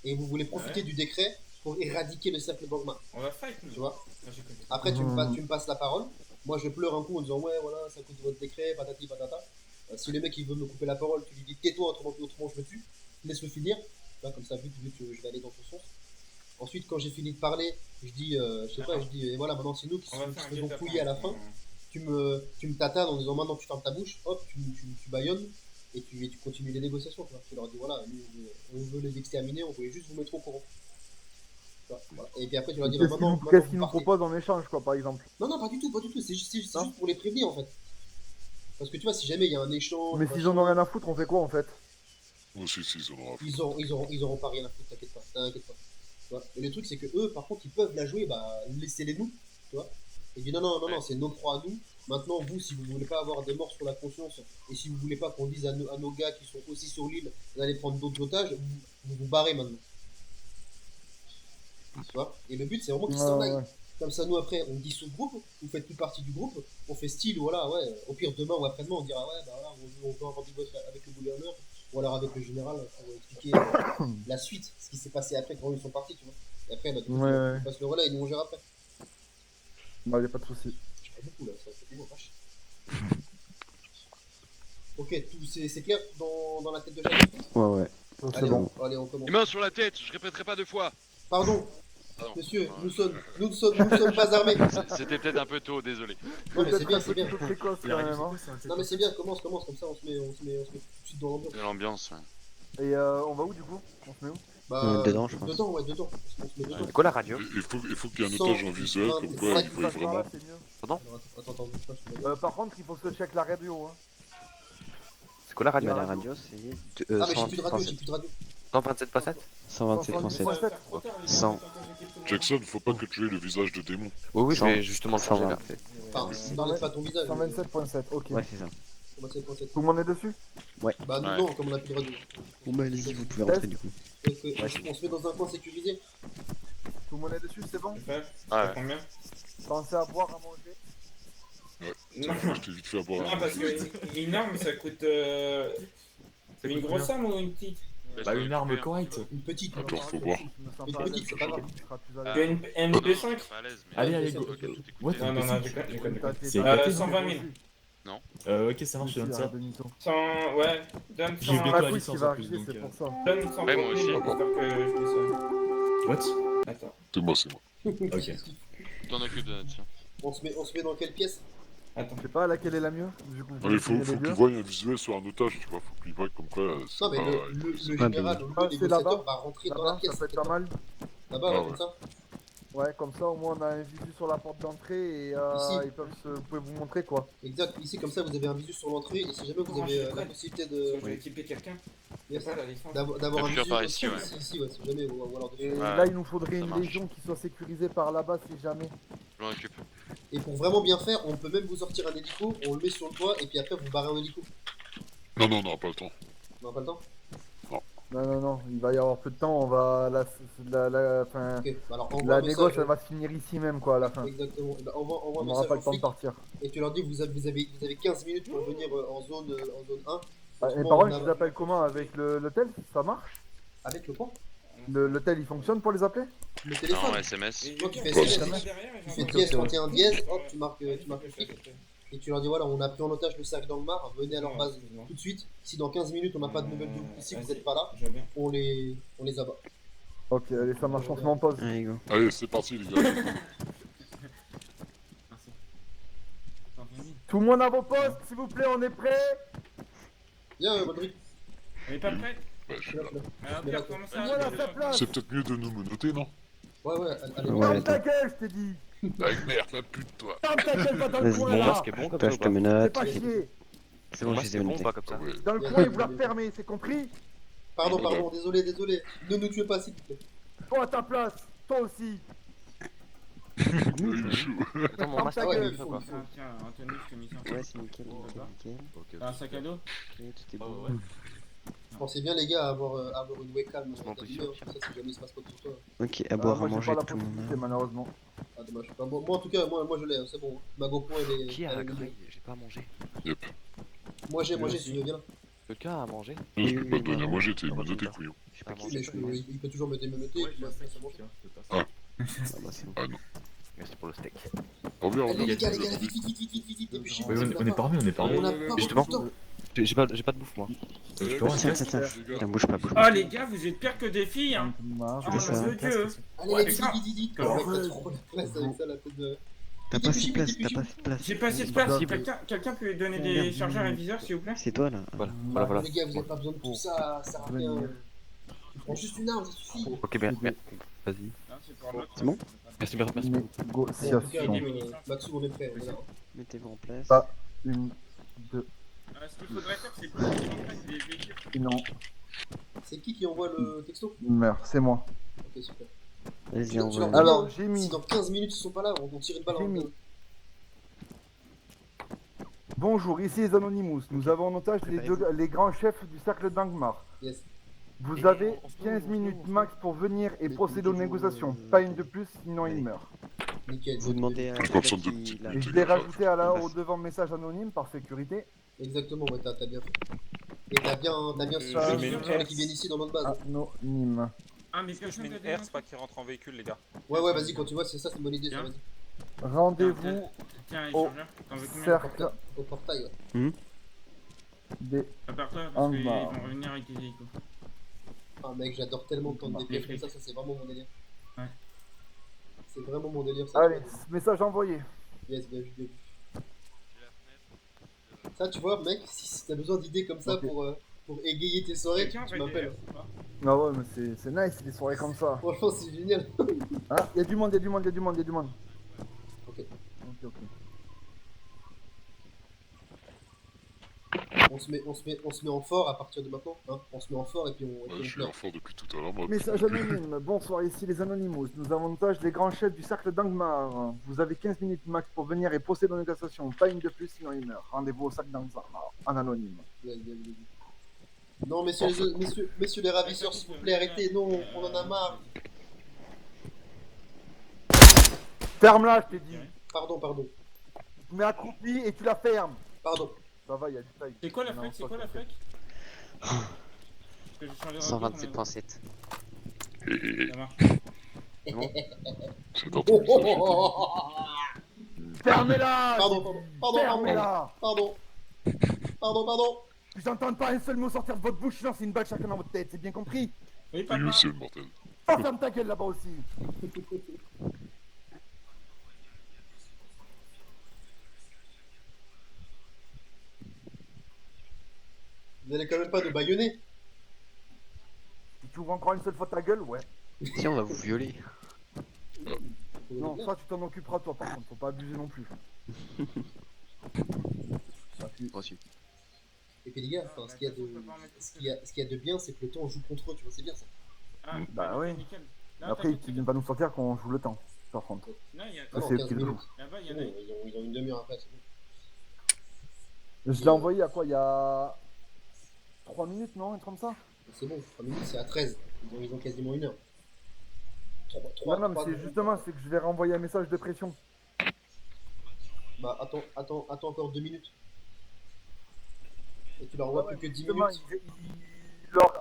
Et vous voulez profiter Ouais. du décret pour éradiquer le cercle Bangma. On va fight, nous. Tu vois? Moi, j'ai compris. Après, tu me passes la parole. Moi, je pleure un coup en disant ouais, voilà, ça coûte votre décret, patati patata. Si le mec il veut me couper la parole, tu lui dis tais-toi, autrement je me tue. Laisse-le finir. Là, comme ça, vu que je vais aller dans ton sens. Ensuite, quand j'ai fini de parler, je dis, et voilà, maintenant c'est nous qui On va se faire un faisons guet-apens. fouiller à la fin. Tu me tatanes en disant maintenant tu fermes ta bouche, hop, tu baïonnes et tu continues les négociations. Tu vois. Tu leur dis voilà, nous, on veut les exterminer, on voulait juste vous mettre au courant. Tu vois, voilà. Et puis après, tu leur dis bah, maintenant, Qu'est-ce vous qu'ils nous partez. proposent en échange, quoi, par exemple? Non, pas du tout. C'est juste Non. pour les prévenir en fait. Parce que tu vois, si jamais il y a un échange, Mais s'ils en ont rien à foutre, on fait quoi en fait? Moi aussi, ils en auront. ils auront pas rien à foutre, t'inquiète pas. Tu vois. Et le truc, c'est que eux, par contre, ils peuvent la jouer, bah, laissez-les nous, tu vois. Il dit non, c'est nos proies à nous. Maintenant, vous, si vous voulez pas avoir des morts sur la conscience, et si vous voulez pas qu'on dise à nos gars qui sont aussi sur l'île d'aller prendre d'autres otages, vous barrez maintenant. Tu vois? Et le but, c'est vraiment qu'ils s'en aillent. Ouais. Comme ça, nous, après, on dissout le groupe, vous faites plus partie du groupe, on fait style, voilà, ouais, au pire, demain ou après-demain, on dira, ouais, bah voilà, on veut un rendez-vous avec le gouverneur, ou alors avec le général, pour expliquer la suite, ce qui s'est passé après quand ils sont partis, tu vois. Et après, bah, on passe le relais et nous, on gère après. Bah, y a pas de soucis. J'ai pas beaucoup là, ça fait beaucoup, vache. Ok, tout c'est clair dans la tête de chacun? Ouais. Allez, bon. Allez, on commence. Les mains sur la tête, je répéterai pas 2 fois. Pardon, Pardon. monsieur, nous ne sommes pas armés. C'était peut-être un peu tôt, désolé. Non, mais c'est bien, un peu précoce quand même. Hein. Non, mais c'est bien, commence, comme ça on se met tout de suite dans l'ambiance. De l'ambiance, ouais. Et on va où du coup? On se met où? Bah, dedans, je pense. Dedans. On se met dedans. C'est quoi la radio? Il faut qu'il y ait un otage en visuel, comme quoi il faut vraiment. C'est mieux. Pardon? Attends, bouge pas, je te mets. Par contre, il faut que je check la radio. Hein. C'est quoi la radio? Bah, la radio, c'est. Ah, mais j'ai plus de radio. 127.7? 127.7. 100. Jackson, faut pas que tu aies le visage de démon. Oui, je 100. vais justement le changer 120. là. Enfin, n'enlève pas ton visage. 127.7, ok. Ouais, c'est ça. 127.7. Tout le monde est dessus? Bah, nous, Ouais. non, comme on a plus de radio. Bon, bah, allez-y, vous pouvez rentrer du coup. Donc, on se met dans un coin sécurisé. Tout le monde est dessus, c'est bon? Ouais. Combien? Pensez à boire, à manger. Non, Moi, je t'ai vite fait à boire. non, parce qu'une arme, ça coûte une grosse arme ou une petite? Bah, une arme correcte. Une petite. Attends, faut boire. Une petite, c'est pas grave. Tu as une MP5? Allez, go. Ouais, Non, t'as je connais. C'est Euh, éclaté, 120 000. Ok, ça marche, je donne ça. 100, ouais, donne 100, J'ai Ah bientôt la oui, licence qui va en plus, arriver, donc. c'est pour ça. donne 100 Ouais, moi aussi. j'espère que je dis What? ça. Attends. C'est moi. Ok. T'en occupes de notre tien. On se met dans quelle pièce? Attends. Je sais pas laquelle est la mieux. Du coup, Il faut qu'il voie un visuel sur un otage, tu vois. Faut qu'il voie comme quoi. Non, mais le général, le Ah, c'est négociateur là-bas. va rentrer dans la Là-bas, pièce. ça peut être pas mal. Là-bas, Ah, ouais, ouais. comme ça. Ouais, comme ça au moins on a un visu sur la porte d'entrée et Ici. vous pouvez vous montrer quoi. Exact, ici comme ça vous avez un visu sur l'entrée et si jamais vous avez la possibilité de Je vais équiper quelqu'un. Yes. Pas la licence. d'avoir un Plusieurs visu par ici, ouais. ici, ouais, si jamais ou alors Et de... Ouais, là il nous faudrait ça une marche. légion qui soit sécurisée par là-bas si jamais. Je m'en occupe. Et pour vraiment bien faire, on peut même vous sortir un hélico, on le met sur le toit et puis après vous barrez en hélico. Non, on n'aura pas le temps. On n'a pas le temps? Non, il va y avoir peu de temps, on va enfin, Ok, bah alors envoie la un message. négoce elle va se finir ici même quoi à la fin. Exactement, et bah, envoie On un n'aura message pas le aux temps de flics partir. et tu leur dis vous avez 15 minutes pour venir en zone 1. Et par contre je les appelle comment avec l'hôtel, ça marche? Avec le point? L'hôtel il fonctionne pour les appeler? Le téléphone. Non, SMS. Toi qui fais Ouais, SMS, tu fais dièse 31 dièse, hop tu marques le flic. Et tu leur dis voilà, on a pris en otage le cercle dans le mar, venez à leur base tout de suite. Si dans 15 minutes on n'a pas de nouvelles de vous ici, vous n'êtes pas là, on les abat. Ok, allez ça marche, on se met en pause. Allez, go. Allez, c'est parti, les gars. Tout le monde à vos postes, s'il vous plaît, on est prêts? Viens Rodrigue. On est pas prêt? Ouais, je suis là. Ah, Pierre, comment ça? Tout le monde à sa place. C'est peut-être mieux de nous menoter, non? Ouais, allez. Ouais, Ferme ta attends. gueule, je t'ai dit. Avec merde, la pute, toi. Ferme ta gueule, pas dans le Vas-y, coin Mon là. masque est bon comme ça Toi, ou je te pas? Fais menote. pas chier. C'est Mon bon, je masque les ai est bon ou menottés. pas comme ça? Ouais. Dans le coin, il vous la fermer, c'est compris? Pardon, désolé. Ne nous tuez pas s'il vous plaît. Toi à ta place, toi aussi. Il est chaud. Attends, mon masque ta est gueule, bon il ça faut- quoi? Ah, tiens, Anthony, je t'ai mis ça. Ouais, c'est nickel, nickel. T'as un sac à dos? Ok, tout est bon. Pensez bien les gars à avoir une webcam Je m'en d'allumée, positionne. comme ça si jamais il se passe quoi que ce soit. Ok, à boire, Moi, à j'ai manger, pas la tout le monde. possibilité, malheureusement. Ah dommage. Enfin, moi en tout cas, moi je l'ai, c'est bon. Ma GoPro elle est. Qui a elle la est nickel. graille? J'ai pas mangé. Yep. Moi j'ai, si tu veux bien. Quelqu'un a mangé? Je peux pas te donner à manger, t'es Ah, bah, menotté, c'est ça. couillon. J'ai pas Mais mangé. il peut toujours me démenoter. et puis moi, ça mange. Ah bah, c'est bon. Ah non. Merci pour le steak. Reviens, Allez les gars, reviens. vite. Dépêchez-vous, Oui, parce on est pas armés, on est pas armés. On a pas Justement. beaucoup de temps. J'ai pas de bouffe moi. Je peux avoir un Tiens, casque? tiens. Putain, bouge pas. Ah, les gars, vous êtes pire que des filles, hein. Ah, Ah, C'est ça. mon Dieu. Allez, Ouais, vite. putain. Oh, mec, t'as trop la classe avec ça, la tête de. T'as pas assez de place, t'as pas assez de place. J'ai pas assez de place. Quelqu'un peut lui donner des chargeurs et viseurs, s'il vous plaît? C'est toi là. Voilà. Les gars, vous avez pas besoin de tout ça, ça sert à rien. Il prend juste une arme, ça suffit. Ok, bien. Vas-y. C'est bon? Merci. En tout cas, Négociation. Maxou, on est prêt. On est là. Mettez-vous en place. Ah. Une, deux, Ce qu'il faudrait faire, c'est prendre des véhicules. non, C'est qui envoie le texto? merde, c'est moi. Ok, super. Vas-y, Tu on leur va. dis Alors, bien, j'ai mis. Si dans 15 minutes ils sont pas là, on tire une balle J'ai en mis. deux. Bonjour, ici les Anonymous. Nous avons en otage les grands chefs du cercle d'Angmar. Yes. Vous avez 15 minutes max pour venir et procéder aux négociations. Pas une de plus, sinon il meurt. Nickel. Vous demandez à Plus quelqu'un personne de qui petite l'a- Et je minute, l'ai les gars. rajouté au devant message anonyme par sécurité. Exactement, ouais, t'as bien fait. Et t'as bien je mets une ceux R. qui viennent ici dans notre base. Anonyme. Ah, mais Je personne mets t'a une donné R, un c'est pas qu'il rentre en véhicule, les gars. Ouais, vas-y, quand tu vois, c'est ça, c'est une bonne idée, ça, Bien. vas-y. Rendez-vous Tiens, au échangeur, t'en veux combien? cercle Au portail, ouais. des... Prépare-toi parce qu'ils Angmar. vont revenir avec les hélicos. Ah, mec, j'adore tellement prendre des Les pièges comme flics. ça, c'est vraiment mon délire. Ouais. C'est vraiment mon délire, ça. Allez, message envoyé. Yes, bien vu, bien vu. Ça, tu vois, mec, si t'as besoin d'idées comme ça Ok. pour égayer tes soirées, Tiens, tu m'appelles. Ah ouais, mais c'est nice, des soirées comme ça. Franchement, c'est génial. Ah, il y a du monde, il y a du monde, il y a du monde, il y a du monde. Ok. Ok. On se met en fort à partir de maintenant, hein. On se met en fort et puis on Ouais, je suis pleure. en fort depuis tout à l'heure, moi. Message anonyme. Bonsoir, ici les Anonymous. Nous avons en otage les grands chefs du cercle d'Angmar. Vous avez 15 minutes max pour venir et procéder aux négociations. Pas une de plus, sinon il meurt. Rendez-vous au cercle d'Angmar en anonyme. Bien, bien, bien, bien. Non, messieurs les ravisseurs, s'il vous plaît, arrêtez, non, on en a marre. Ferme-la, je t'ai dit. Pardon. Tu te mets accroupi et tu la fermes. Pardon. Ça va, il y a du taille. C'est quoi la Non, flaque? C'est ça, quoi la ça, flaque? Parce que j'ai changé de radio, 127.7. Hé, hé, hé. Ça marche. J'adore ton message. Fermez-la. Pardon. Fermez-la. Pardon. Vous n'entendez pas un seul mot sortir de votre bouche, sinon c'est une balle chacun dans votre tête, c'est bien compris? Oui, Oui, papa. monsieur le mortel. Oh, ferme ta gueule là-bas aussi. Vous allez quand même pas nous baïonner. Si tu ouvres encore une seule fois ta gueule, ouais. Si on va vous violer. Non, ça tu t'en occuperas toi par contre, faut pas abuser non plus. Reçu. Et puis les gars, enfin, ce qu'il y a de bien, c'est que le temps on joue contre eux, tu vois, c'est bien ça. Ah, Bah oui. nickel. Là, Après, t'as- tu viens pas nous sortir quand on joue le temps, par contre. Non, il y a... Ah non, c'est 15 qui le minutes. Là-bas, il y C'est en a bon, ils ont une demi-heure après, c'est bon. Je l'ai envoyé à quoi? Il y a 3 minutes, non? Un truc comme ça? C'est bon, 3 minutes, c'est à 13. Ils ont quasiment une heure. Non, mais c'est justement, c'est que je vais renvoyer un message de pression. Bah, attends encore 2 minutes. Et tu leur envoies plus que 10 Justement, minutes.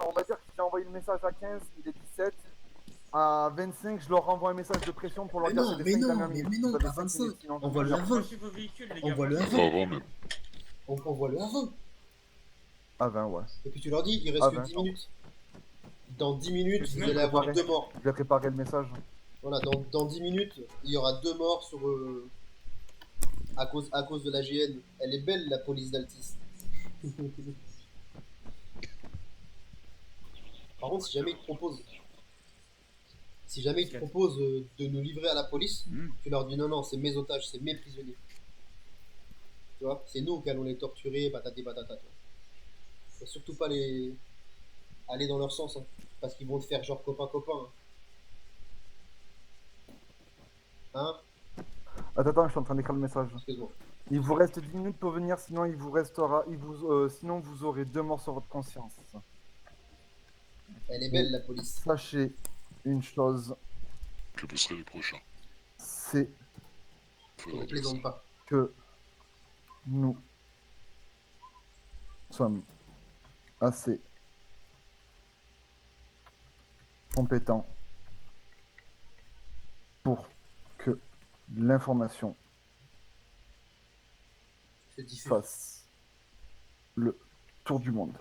on va dire que j'ai envoyé le message à 15, il est 17. À 25, je leur renvoie un message de pression pour leur Mais dire non, c'est mais les 5 non, dernières mais minutes. non, Vous avez pas 5 25. minutes, sinon je Envoie-le vais avant. Approchez vos véhicules, les gars. Envoie-le Pas avant. avant, même. Envoie-le avant. à 20, ouais. Et puis tu leur dis, il reste Ah, que 10 20. minutes. Dans 10 minutes, Je vous vais allez avoir préparer. 2 morts. Je vais préparer le message. Voilà, dans 10 minutes, il y aura 2 morts sur à cause de la GN. Elle est belle, la police d'Altis. Par contre, si jamais ils te proposent de nous livrer à la police, tu leur dis non, c'est mes otages, c'est mes prisonniers. Tu vois, c'est nous qui allons les torturer, patati patata. Faut surtout pas les aller dans leur sens, hein, parce qu'ils vont te faire genre copain. Hein, Attends, je suis en train d'écrire le message. excuse-moi. Il vous reste 10 minutes pour venir, sinon il vous restera. Sinon vous aurez 2 morts sur votre conscience. Elle est belle, la police. Sachez une chose, Que vous serez le prochain. c'est Faudra Ne dire ça. plaisante pas. que nous sommes assez compétents pour que l'information C'est diffus. fasse le tour du monde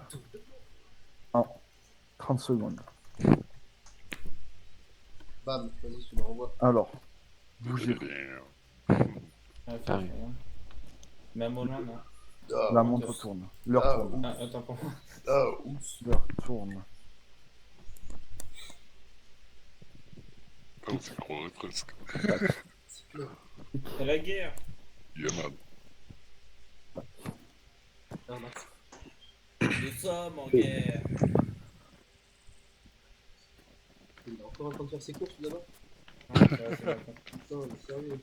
en 30 secondes. Bam, vas-y, tu me renvoies. Alors, bougez. Pareil. Même au loin, non. La montre tourne. L'heure Ah, tourne. Ah, attends, pour moi. L'heure tourne. Ah, on s'y croirait presque. C'est clair. C'est la guerre. Yaman. Ah, Max. Nous sommes en guerre. Il est encore en train de faire ses courses là-bas. Ouais, c'est pas con. Putain, mais sérieux.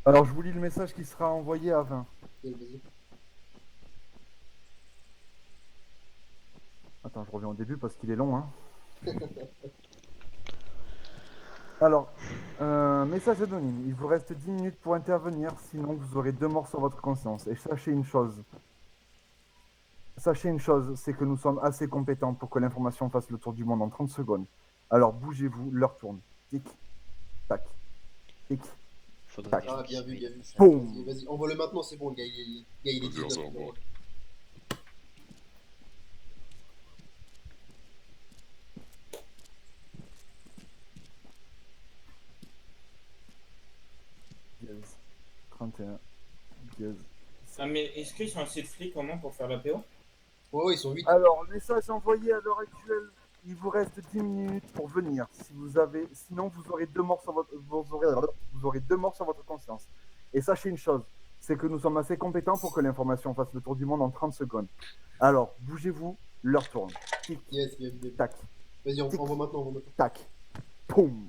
Alors, je vous lis le message qui sera envoyé à 20. Vas-y. Attends, je reviens au début parce qu'il est long. Hein. Alors, message anonyme. Il vous reste 10 minutes pour intervenir, sinon vous aurez 2 morts sur votre conscience. Et sachez une chose. C'est que nous sommes assez compétents pour que l'information fasse le tour du monde en 30 secondes. Alors bougez-vous, l'heure tourne. Tic, tac, tic, tac. Ah, bien vu, bien vu. Boum. Vas-y, envoie-le maintenant, c'est bon, le gars, il est Vas-y, on 19. s'envoie. Dièse, 31, dièse. Ah, mais est-ce qu'ils sont assez de flics comment pour faire l'APO? Ouais, ils sont 8. Alors, message envoyé à l'heure actuelle. Il vous reste 10 minutes pour venir. Sinon, vous aurez 2 morts sur votre conscience. Et sachez une chose, c'est que nous sommes assez compétents pour que l'information fasse le tour du monde en 30 secondes. Alors, bougez-vous, l'heure tourne. Tic, Yes, bien, bien. tac, Vas-y, envoie maintenant. tac, poum.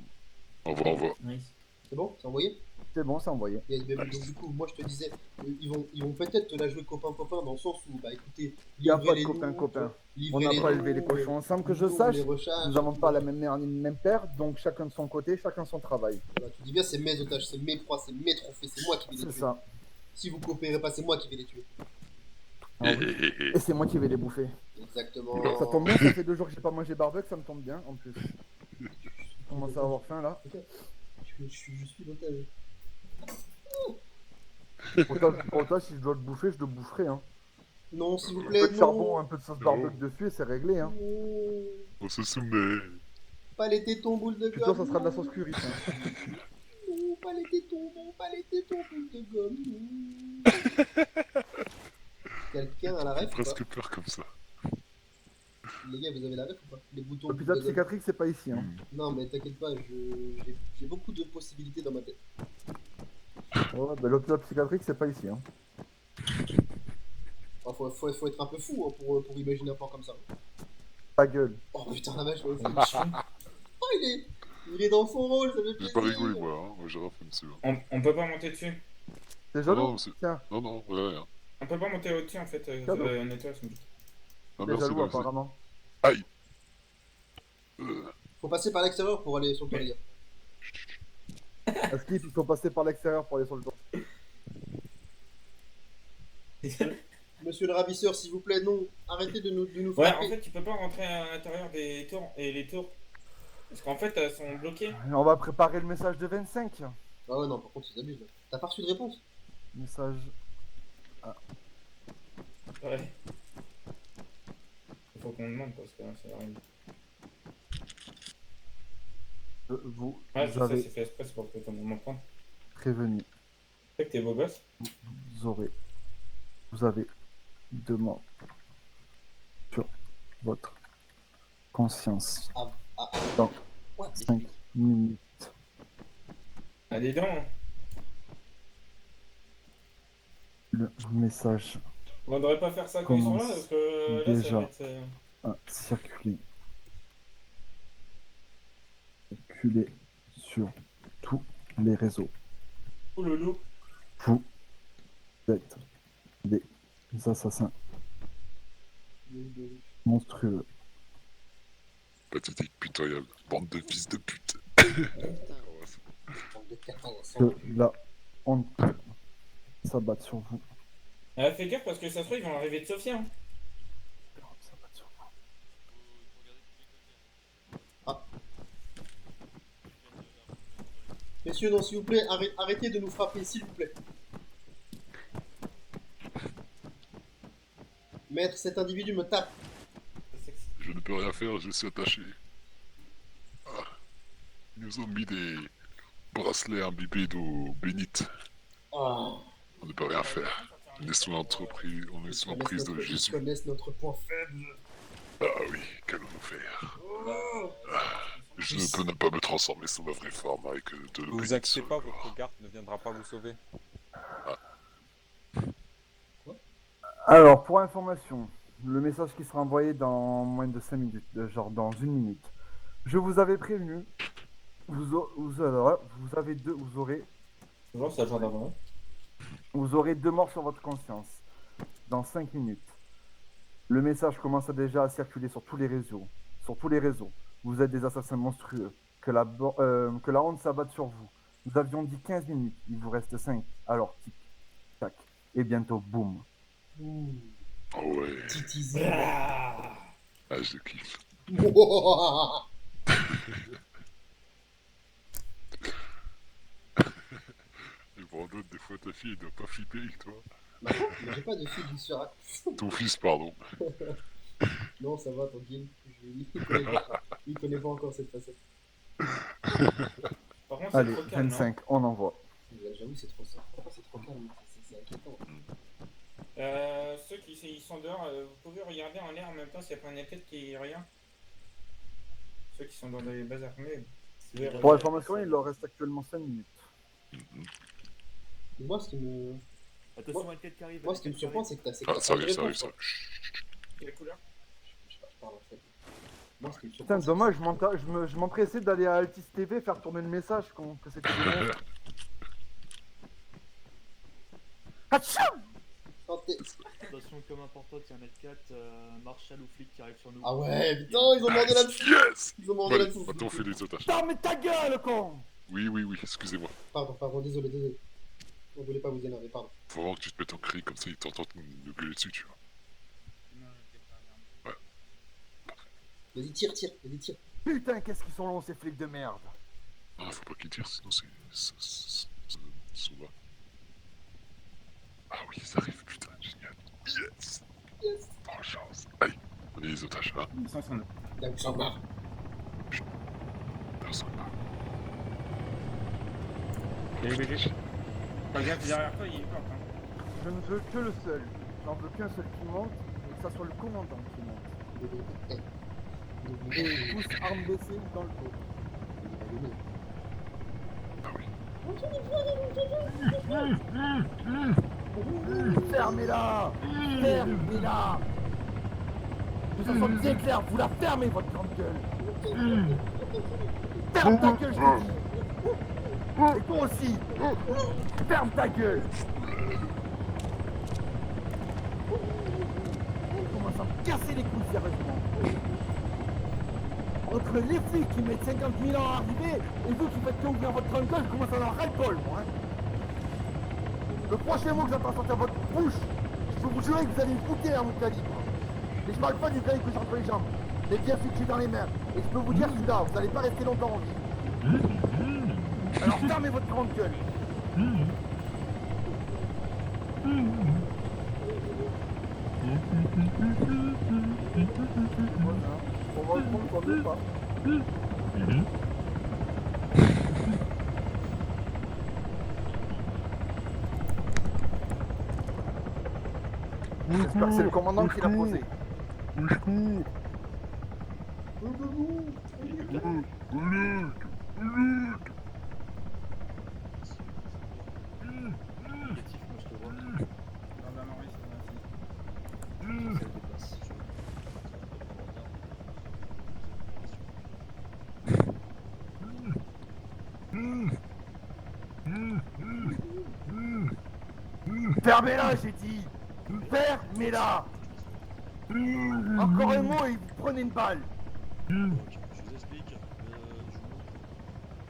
Envoie. Nice. C'est bon? C'est envoyé? C'est bon, c'est envoyé. Bien vu. Donc, du coup, moi, je te disais, ils vont peut-être te la jouer copain-copain dans le sens où, bah écoutez, Il n'y a pas de livrez-les-nous, copain-copain. On livrez n'a les pas nous, élevé les cochons ensemble, que je nous, on sache. les recharge, Nous n'avons pas la même mère ni le même père, donc chacun de son côté, chacun son travail. Voilà, tu dis bien, c'est mes otages, c'est mes proies, c'est mes trophées, c'est moi qui vais les C'est tuer. ça. Si vous coopérez pas, c'est moi qui vais les tuer. Ah oui. Et c'est moi qui vais les bouffer. Exactement. Ça tombe bien, ça fait 2 jours que j'ai pas mangé barbecue, ça me tombe bien en plus. Je commence à avoir faim là. Je suis l'otage. Pour toi, si je dois le bouffer, je le boufferai. Hein. Non, s'il vous Un plaît, peu de non. charbon, un peu de sauce barbecue dessus et c'est réglé. Hein. Non. On se soumet. Pas les tétons boule de Plutôt, gomme. ça sera de la non. sauce curry. Hein. Non, pas les tétons boule de gomme. non. Quelqu'un à la J'ai ref ou presque pas? peur comme ça. Les gars, vous avez la ref ou pas? Les boutons boule L'hôpital de gomme. psychiatrique, c'est pas ici. Hein. Non, mais t'inquiète pas, j'ai beaucoup de possibilités dans ma tête. Ouais, bah, l'hôpital psychiatrique, c'est pas ici. Hein. Enfin, faut être un peu fou hein, pour imaginer un plan comme ça. Ta gueule. Oh putain, la vache, oh, il est dans son rôle, ça fait J'ai plaisir. pas rigolé, moi. Hein. Moi, j'ai rien fait, monsieur. On peut pas monter dessus. T'es jaloux? Non, c'est- Tiens, Non, rien. On peut pas monter au-dessus en fait. Cadeau. Nettoyer, ça me dit. Non, t'es merci, jaloux merci. apparemment. Aïe. Faut passer par l'extérieur pour aller sur le toit, les gars. Est-ce qu'il faut passer par l'extérieur pour aller sur le toit? Monsieur le ravisseur, s'il vous plaît, non. Arrêtez de nous Ouais, frapper. en fait, tu peux pas rentrer à l'intérieur des tours et les tours. Parce qu'en fait, elles sont bloquées. On va préparer le message de 25. Ah ouais, non, par contre, ils abusent là. T'as pas reçu de réponse? Message. Ouais. Il faut qu'on demande parce que là, ça arrive. Vous Ouais, je sais, avez c'est fait exprès, c'est pour que tout le monde m'en prenne. prévenu. Tu sais que t'es beau gosse. Vous avez 2 morts sur votre conscience dans Ouais. 5 minutes. Ah, dis donc. Le message On devrait pas faire ça quand ils sont là Commence parce que là, ça déjà. va être. à circuler. Circuler sur tous les réseaux. Oh le loup. Vous êtes des assassins monstrueux. Pathétique, pitoyable. Bande de fils de pute. Que la honte s'abatte sur vous. Ah, fais gaffe parce que ça se trouve, ils vont arriver de Sophia. Hein. S'abatte sur vous. Messieurs, non, s'il vous plaît, arrêtez de nous frapper, s'il vous plaît. Maître, cet individu me tape. Je ne peux rien faire, je suis attaché. Ah. Ils nous ont mis des bracelets imbibés d'eau bénite. Ah. On ne peut rien faire. On est sous l'entreprise, on est sous l'emprise de Ils Jésus. connaissent notre point faible. Ah oui, qu'allons-nous faire? Je ne peux ne pas me transformer sous ma vraie forme avec de l'eau Vous bénite inquiétez sur pas, le corps. votre garde ne viendra pas vous sauver. Alors, pour information, le message qui sera envoyé dans moins de 5 minutes, genre dans 1 minute. Je vous avais prévenu, vous aurez Toujours, c'est le gendarmerie. Vous aurez 2 morts sur votre conscience dans 5 minutes. Le message commence déjà à circuler sur tous les réseaux. Sur tous les réseaux. Vous êtes des assassins monstrueux. Que la honte s'abatte sur vous. Nous avions dit 15 minutes. Il vous reste 5. Alors, tic, tac. Et bientôt, boum. Oh ouais. Titizi. Ah, je kiffe. Et Brandon, des fois, ta fille, elle doit pas flipper avec toi. Bah, j'ai pas de fille du Serac. Ton fils, pardon. Non, ça va, tranquille. Il connaît pas encore cette facette. Par contre, c'est Allez, trop calme, 25, on envoie. J'avoue, c'est trop ça. C'est trop calme. C'est inquiétant. Ceux qui ils sont dehors, vous pouvez regarder en l'air en même temps s'il n'y a pas un tête qui rien. Ceux qui sont dans les bases armées. Pour information, il leur reste actuellement 5 minutes. Moi, ce qui me. Attention, une tête qui arrive. Moi, ce qui me surprend, c'est que t'as. Ah, ça arrive, ça arrive, ça arrive. Quelle couleur? Je parle en fait. Moi, ce qui me Putain, surprend. dommage, je m'empressais d'aller à Altis TV faire tourner le message que c'était des monstres. Atchou! Attention, comme important, il y a un L4, Marshall ou flic qui arrive sur nous. Ah ouais, putain, ils ont demandé là-dessus. Yes! Ils ont demandé Allez, là-dessus. maintenant on fait les otages. Putain, mais ta gueule, con! Oui, oui, oui, excusez-moi. Pardon, désolé. On voulait pas vous énerver, pardon. Faut vraiment que tu te mettes en cri, comme ça ils t'entendent nous gueuler dessus, tu vois. Vas-y, tire. Vas-y, tire. Putain, qu'est-ce qu'ils sont longs, ces flics de merde! Ah, faut pas qu'ils tirent, sinon c'est va. Ah oui, ça arrive, putain, génial. Yes! Oh, chance. Allez, on est les otages, là. Là où ça marre. Personne là. Regarde derrière toi, il est porte. Hein. Je ne veux que le seul. J'en veux qu'un seul qui monte, et que ça soit le commandant qui monte. Et pousse arme baissée dans le dos. Ah oui. Fermez-la! Fermez-la! Que ça soit bien clair, vous la fermez, votre grande gueule! Ferme ta gueule, je te dis! Et toi aussi! Ferme ta gueule! On commence à me casser les couilles, sérieusement! Entre les flics qui mettent 50 000 ans à arriver, et vous qui faites que ouvrir votre grande gueule, je commence à en avoir ras-le-bol, moi, hein. Le prochain mot que j'entends sortir de votre bouche, je peux vous jurer que vous allez me foutre à mon calibre. Et je parle pas du calibre que j'ai entre les jambes, mais bien fixé dans les mains. Et je peux vous dire, celui-là, vous allez pas rester longtemps en vie. Alors fermez votre grande gueule. Voilà. On va le prendre qu'on veut pas. J'espère que c'est le commandant qui l'a posé. Négatif, moi je te vois. Gendarmerie, c'est merci. Ça dépasse. Fermez-la, j'ai dit. Fermez-la. Encore un mot et vous prenez une balle. Je vous explique.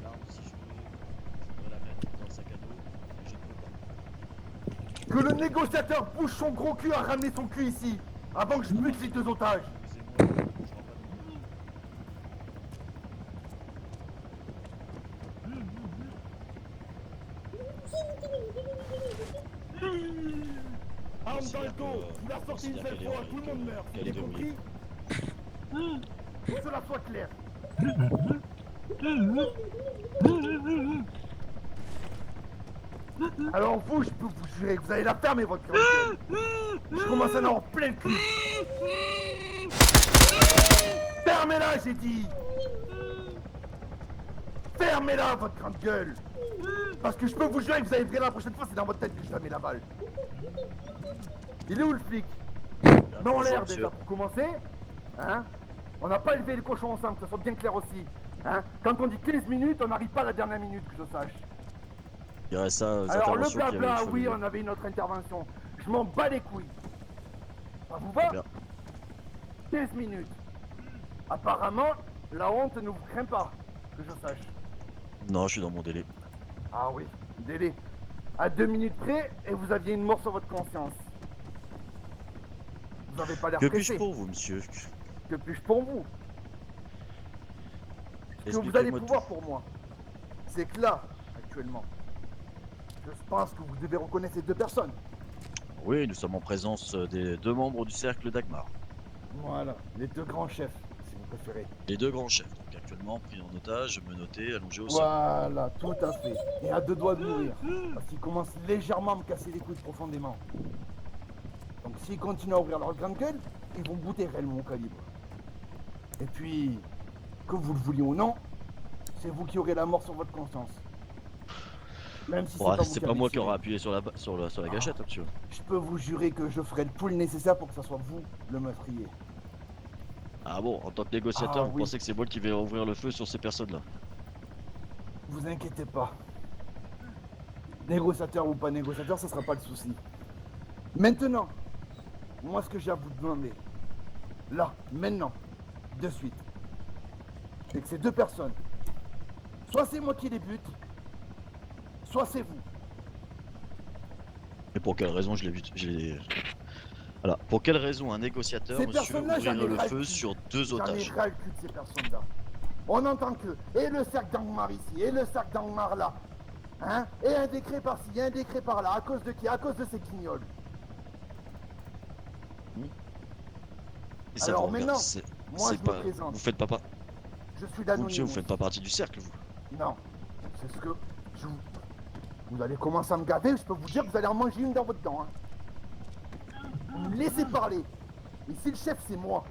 L'arme, si je voudrais la mettre dans le sac à dos, mais je ne peux pas. Que le négociateur bouge son gros cul à ramener son cul ici, avant que je bute les 2 otages. Excusez-moi, je ne pas Arme dans le dos, vous la sortez une seule fois, tout le monde meurt. Vous avez compris? Que cela soit clair. Alors vous, je peux vous jurer que vous allez la fermer votre grande gueule. Je commence à en avoir plein le cul. Fermez-la, j'ai dit. Fermez-la, votre grande gueule. Parce que je peux vous jurer que vous allez ouvrir la prochaine fois, c'est dans votre tête que je la mets la balle. Il est où le flic? Mets en l'air déjà pour commencer. Hein? On n'a pas élevé les cochons ensemble, que ça soit bien clair aussi. Hein? Quand on dit 15 minutes, on n'arrive pas à la dernière minute, que je sache. dirais ça aux Alors le interventions qu'il y avait blabla, eu, oui, Fabien. on avait une autre intervention. Je m'en bats les couilles. Ça vous va? Bien. 15 minutes. Apparemment, la honte ne vous craint pas, que je sache. Non, je suis dans mon délai. Ah oui, délai. À 2 minutes près, et vous aviez une mort sur votre conscience. Vous n'avez pas l'air Que puis-je pressé. pour vous, monsieur? Que puis-je pour vous? Ce que vous allez Expliquez-moi pouvoir tout. pour moi, c'est que là, actuellement, je pense que vous devez reconnaître ces deux personnes. Oui, nous sommes en présence des 2 membres du cercle d'Agmar. Voilà, les deux grands chefs, si vous préférez. Les 2 grands chefs, donc actuellement pris en otage, menottés, allongés au sol. Voilà, tout à fait. Et à 2 doigts de mourir. Parce qu'ils commencent légèrement à me casser les couilles profondément. Donc s'ils continuent à ouvrir leur grande gueule, ils vont bouter réellement au calibre. Et puis, que vous le vouliez ou non, c'est vous qui aurez la mort sur votre conscience. Même si Bon, c'est c'est pas, pas vous moi qui qui avez aurais tiré. appuyé sur la gâchette, hein, monsieur. Je peux vous jurer que je ferai tout le nécessaire pour que ça soit vous, le meurtrier. Ah bon, en tant que négociateur, Ah, vous oui. pensez que c'est moi qui vais ouvrir le feu sur ces personnes-là? Vous inquiétez pas. Négociateur ou pas négociateur, ça sera pas le souci. Maintenant, moi ce que j'ai à vous demander, là, maintenant, de suite, c'est que ces deux personnes, soit c'est moi qui les bute, soit c'est vous. Et pour quelle raison Voilà. Pour quelle raison un négociateur, Ces monsieur, personnes-là, j'en ouvrirait ai le ras le feu cul. sur 2 J'en ai otages? ras le cul de ces personnes-là. On entend que, et le cercle d'Angmar ici, et le cercle d'Angmar là. Hein? Et un décret par-ci, et un décret par-là. À cause de qui? À cause de ces guignols. Et ça Alors vous regarde, maintenant, c'est moi je pas... me présente. Vous faites pas... Je suis Vous, monsieur, l'anonyme. vous faites pas partie du cercle, vous. Non, c'est ce que je vous... Vous allez commencer à me garder, je peux vous dire que vous allez en manger une dans votre dent. Hein. Vous me laissez parler. Ici le chef c'est moi.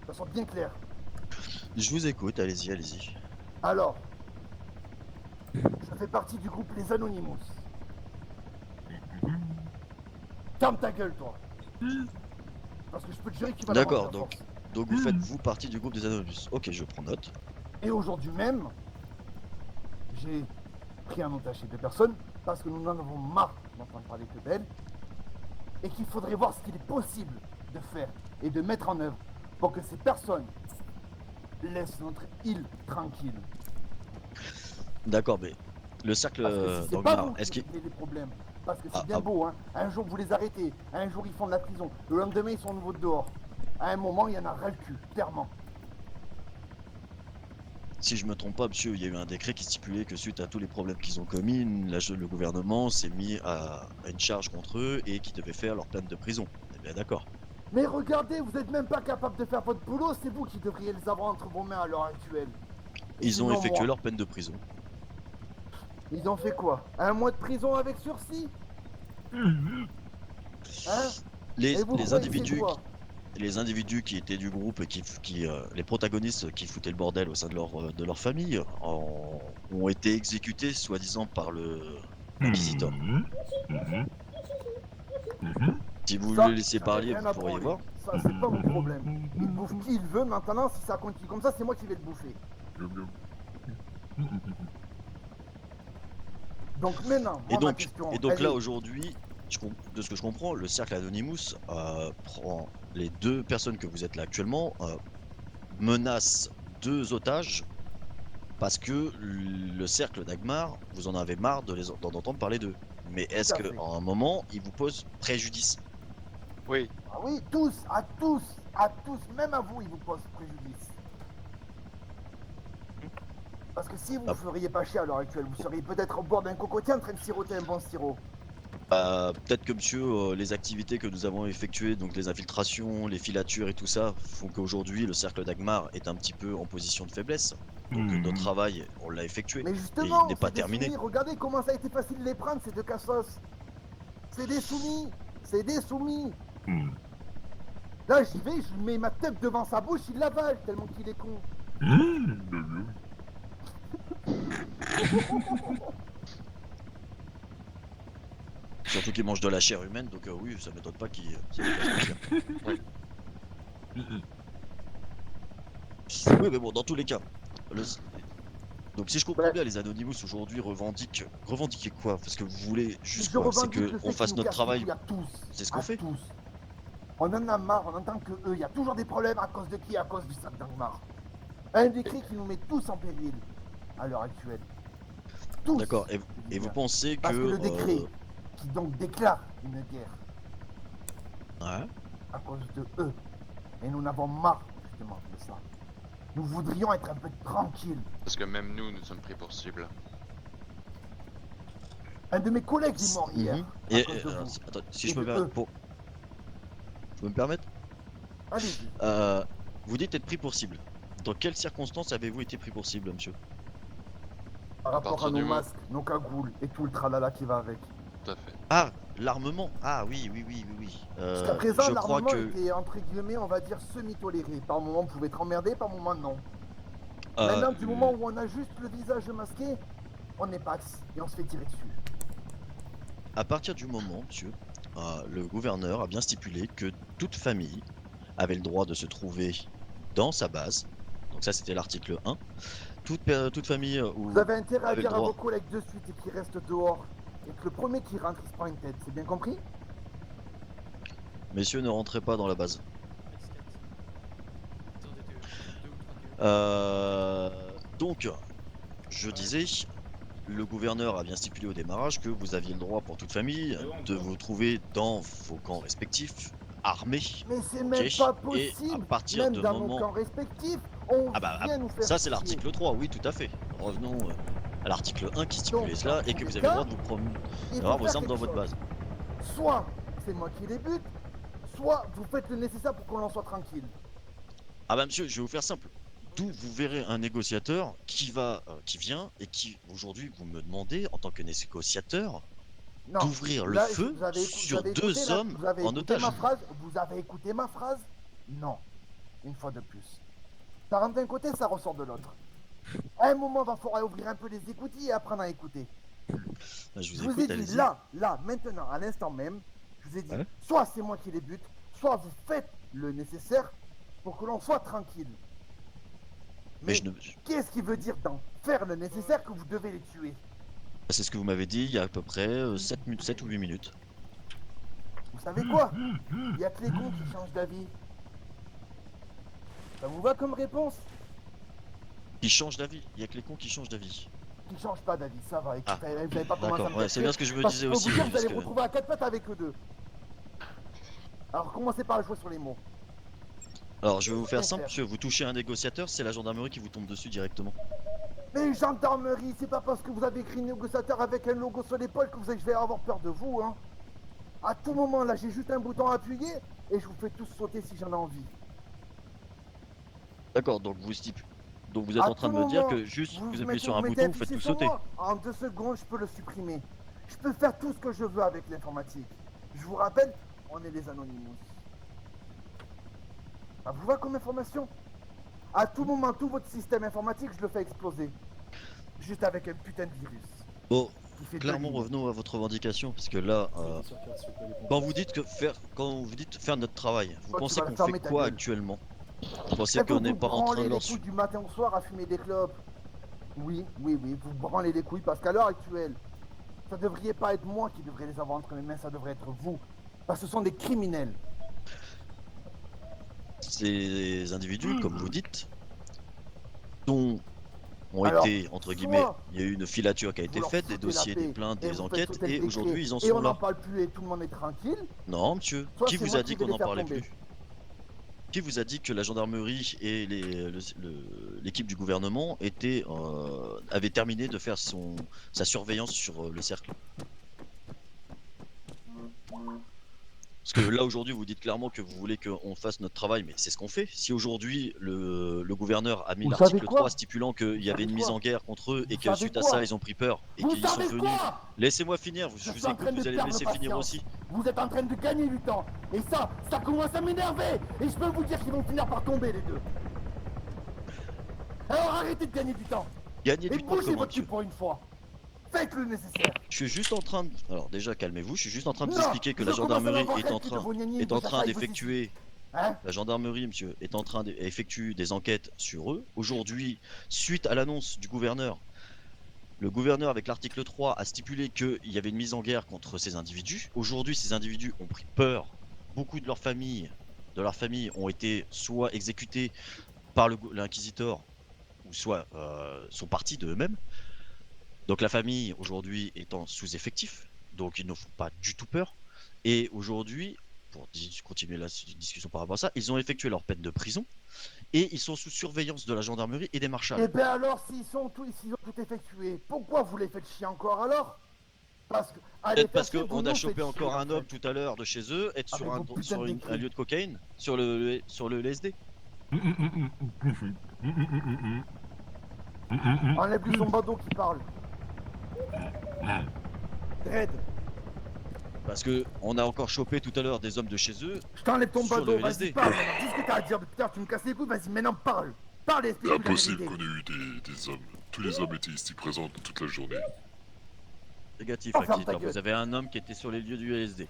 Ça soit bien clair. Je vous écoute, allez-y, allez-y. Alors, je fais partie du groupe Les Anonymous. Ferme ta gueule toi. Parce que je peux te jurer que tu vas l'avoir, D'accord, la force. donc vous faites vous partie du groupe des Anonymous. Ok, je prends note. Et aujourd'hui même, j'ai pris un otage ces deux personnes parce que nous en avons marre d'entendre parler que d'elles et qu'il faudrait voir ce qu'il est possible de faire et de mettre en œuvre pour que ces personnes laissent notre île tranquille. D'accord, mais le cercle Parce que si c'est pas d'Angmar, vous est-ce qui qu'il... réglez les problèmes, parce que c'est Ah, bien ah. beau, hein. Un jour vous les arrêtez, un jour ils font de la prison, le lendemain ils sont nouveau dehors. À un moment il y en a ras le cul, clairement. Si je me trompe pas, monsieur, il y a eu un décret qui stipulait que suite à tous les problèmes qu'ils ont commis, le gouvernement s'est mis à une charge contre eux et qu'ils devaient faire leur peine de prison. On est bien d'accord. Mais regardez, vous êtes même pas capable de faire votre boulot, c'est vous qui devriez les avoir entre vos mains à l'heure actuelle. Et Ils ont sinon, effectué moi. leur peine de prison. Ils ont fait quoi? 1 mois de prison avec sursis? Hein? Les, Et vous les croyez que individus, c'est quoi? les individus qui étaient du groupe et les protagonistes qui foutaient le bordel au sein de leur famille ont été exécutés soi-disant par le l'inquisiteur. Si vous Ça, le laissiez j'en ai parler, rien vous à pourriez branler. voir. Ça, c'est pas mon problème. Il bouffe qui il veut, maintenant, si ça continue comme ça, c'est moi qui vais le bouffer. Donc maintenant, Et moi, ma donc, question, et donc elle là est- aujourd'hui, de ce que je comprends, le cercle Anonymous prend les 2 personnes que vous êtes là actuellement, menace 2 otages parce que le cercle d'Agmar, vous en avez marre d'en entendre parler d'eux. Mais est-ce à qu'à fait. un moment, il vous pose préjudice? Oui, Ah oui, à tous, même à vous, il vous pose préjudice. Parce que si vous ne Ah. feriez pas chier à l'heure actuelle, vous seriez peut-être au bord d'un cocotier en train de siroter un bon sirop. Peut-être que monsieur, les activités que nous avons effectuées, donc les infiltrations, les filatures et tout ça, font qu'aujourd'hui le cercle d'Agmar est un petit peu en position de faiblesse. Donc notre travail, on l'a effectué. Mais Et il justement, n'est pas c'est des terminé. soumis, regardez comment ça a été facile de les prendre, ces deux cassos. C'est des soumis, c'est des soumis. Là, j'y vais, je lui mets ma tête devant sa bouche, il l'avale, tellement qu'il est con. Surtout qu'il mange de la chair humaine, donc oui, ça m'étonne pas qu'il... ça lui fasse plaisir. Oui, mais bon, dans tous les cas, Donc si je comprends bien, les Anonymous aujourd'hui revendiquent quoi? Parce que vous voulez juste Je quoi? C'est revendique le qu'on fait fasse qu'ils nous notre cassent travail. les couilles à tous. C'est ce qu'on fait. Tous. On en a marre, on entend que eux, il y a toujours des problèmes à cause de qui? À cause du sac d'Angmar. Un décret qui nous met tous en péril à l'heure actuelle. Tous. D'accord. Et vous pensez Parce que que le décret qui donc déclare une guerre ouais. à cause de eux. Et nous n'avons marre justement de ça. Nous voudrions être un peu tranquilles. Parce que même nous sommes pris pour cible. Un de mes collègues est mort hier. Et, à cause de alors, vous. attends, si Et je peux de me eux. permettre, je peux me permettre Allez-y. vous dites être pris pour cible. Dans quelles circonstances avez-vous été pris pour cible, monsieur? Par rapport partir à du nos mo- masques, nos cagoules et tout le tralala qui va avec. Tout à fait. Ah, l'armement. Ah oui. Jusqu'à présent, je crois l'armement que était entre guillemets, on va dire, semi-toléré. Par moment, on pouvait être emmerdé, par moment, non. Maintenant, du moment où on a juste le visage masqué, on est pax et on se fait tirer dessus. à partir du moment, monsieur, le gouverneur a bien stipulé que toute famille avait le droit de se trouver dans sa base. Donc ça, c'était l'article 1. Toute famille où Vous avez intérêt à avait le dire à vos droit. collègues de suite et qu'ils restent dehors. Et que le premier qui rentre, il se prend une tête. C'est bien compris? Messieurs, ne rentrez pas dans la base. Donc, je disais, le gouverneur a bien stipulé au démarrage que vous aviez le droit pour toute famille de vous trouver dans vos camps respectifs, armés. Mais c'est Ok. même pas Et à possible. partir Même de dans moment... nos camps respectifs, on Ah bah, vient nous faire ça c'est chier. l'article 3, oui tout à fait. Revenons à l'article 1 qui stipulait Donc, cela dans et tous que vous les avez le droit cas, de vous promener, il faut d'avoir vos faire armes dans quelque votre chose. base. Soit c'est moi qui les bute, soit vous faites le nécessaire pour qu'on en soit tranquille. Ah bah monsieur, je vais vous faire simple. D'où vous verrez un négociateur qui vient et qui aujourd'hui vous me demandez en tant que négociateur Non. d'ouvrir le Là, feu vous avez sur écouté, deux là, hommes vous avez en écouté otage. ma phrase. Vous avez écouté ma phrase? Non. Une fois de plus. Ça rentre d'un côté, ça ressort de l'autre. À un moment, il va falloir ouvrir un peu les écoutilles et apprendre à écouter. Je Je vous vous ai écoute, dit allez-y. là, maintenant, à l'instant même, je vous ai dit, Ouais. soit c'est moi qui les bute, soit vous faites le nécessaire pour que l'on soit tranquille. Mais Mais je ne... qu'est-ce qui veut dire dans faire le nécessaire que vous devez les tuer? C'est ce que vous m'avez dit il y a à peu près 7 ou 8 minutes. Vous savez quoi? Il y a que les cons qui changent d'avis. Ça vous va comme réponse? Qui changent d'avis, il y a que les cons qui changent d'avis. Qui changent pas d'avis, ça va. Écoutez, Ah, vous n'avez pas commencé à d'accord, me ouais, faire c'est bien chier, ce que je me parce disais que faut aussi. vous dire, vous parce allez que- vous retrouver à quatre pattes avec eux deux. Alors commencez par jouer sur les mots. Alors je vais vous faire Bien simple, faire. monsieur, vous touchez un négociateur, c'est la gendarmerie qui vous tombe dessus directement. Mais gendarmerie, c'est pas parce que vous avez écrit négociateur avec un logo sur l'épaule que je vais avoir peur de vous, hein. À tout moment, là, j'ai juste un bouton à appuyer et je vous fais tous sauter si j'en ai envie. D'accord, donc vous êtes À en train de tout me dire moment, que juste vous appuyez mettez- sur un mettez bouton, vous faites fichier tout sur sauter. moi, en 2 secondes, je peux le supprimer. Je peux faire tout ce que je veux avec l'informatique. Je vous rappelle, on est les Anonymous. Ça vous va comme information? À tout moment, tout votre système informatique, je le fais exploser. Juste avec un putain de virus. Bon, Qui fait clairement 2 lignes. revenons à votre revendication, parce que là, quand vous dites faire notre travail, vous Toi, tu pensez vas qu'on fermer fait ta quoi gueule. actuellement? Vous pensez Et qu'on vous n'est vous pas en train branlez de les leur... couilles du matin au soir à fumer des clopes. Oui, vous branlez les couilles parce qu'à l'heure actuelle, ça devrait pas être moi qui devrais les avoir entre mes mains, ça devrait être vous. Parce que ce sont des criminels. Ces individus, comme vous dites, ont Alors, été, entre soit guillemets, il y a eu une filature qui a vous été leur faite, des foutez la dossiers, paix des plaintes, et des vous faites enquêtes, sauter le et décret, aujourd'hui ils en et sont on là. n'en parle plus et tout le monde est tranquille. Non, monsieur, Soit qui c'est vous moi a dit qui vais qu'on les n'en faire parlait tomber. plus? Qui vous a dit que la gendarmerie et l'équipe du gouvernement avaient terminé de faire sa surveillance sur le cercle? Parce que là aujourd'hui vous dites clairement que vous voulez qu'on fasse notre travail, mais c'est ce qu'on fait. Si aujourd'hui le gouverneur a mis Vous l'article savez quoi 3 stipulant qu'il y avait une savez mise quoi en guerre contre eux et Vous que savez suite à quoi ça ils ont pris peur et Vous qu'ils sont savez venus... quoi Laissez-moi finir, Je je suis vous en train écoute, de vous allez me perdre laisser finir patience. aussi. Vous êtes en train de gagner du temps. Et ça commence à m'énerver. Et je peux vous dire qu'ils vont finir par tomber les deux. Alors arrêtez de gagner du temps. Gagner Et du temps bougez comment, votre cul monsieur? pour une fois. Faites le nécessaire. Je suis juste en train de... Alors déjà calmez-vous, je suis juste en train de vous Non, expliquer que je la commence à en gendarmerie avoir est en quelques de train, vos gnagnés, est en vos train affaires, vos d'effectuer... Hein? La gendarmerie, monsieur, est en train d'effectuer des enquêtes sur eux. Aujourd'hui, suite à l'annonce du gouverneur Le gouverneur, avec l'article 3, a stipulé qu'il y avait une mise en guerre contre ces individus. Aujourd'hui, ces individus ont pris peur. Beaucoup de leurs familles, ont été soit exécutés par l'inquisiteur, ou soit sont partis de eux-mêmes. Donc la famille, aujourd'hui, est en sous-effectif. Donc ils ne font pas du tout peur. Et aujourd'hui, pour continuer la discussion par rapport à ça, ils ont effectué leur peine de prison. Et ils sont sous surveillance de la gendarmerie et des marshals. Eh ben alors, s'ils ont tout effectué, pourquoi vous les faites chier encore alors? Peut-être parce qu'on a chopé encore un homme tout à l'heure de chez eux, être sur un lieu de cocaïne, sur le LSD. Enlève lui son badaud qui parle. Dread. Parce que on a encore chopé tout à l'heure des hommes de chez eux. Je t'enlève ton sur badaud, le vas-y LSD. parle. Dis ce que t'as à dire depuis tard, tu me casses les couilles, vas-y maintenant parle. Parle, C'est explique-moi la impossible vérité. qu'on ait eu des hommes. Tous les hommes étaient ici présents toute la journée. Négatif, Oh, ferme ta inquisiteur. gueule. Vous avez un homme qui était sur les lieux du LSD.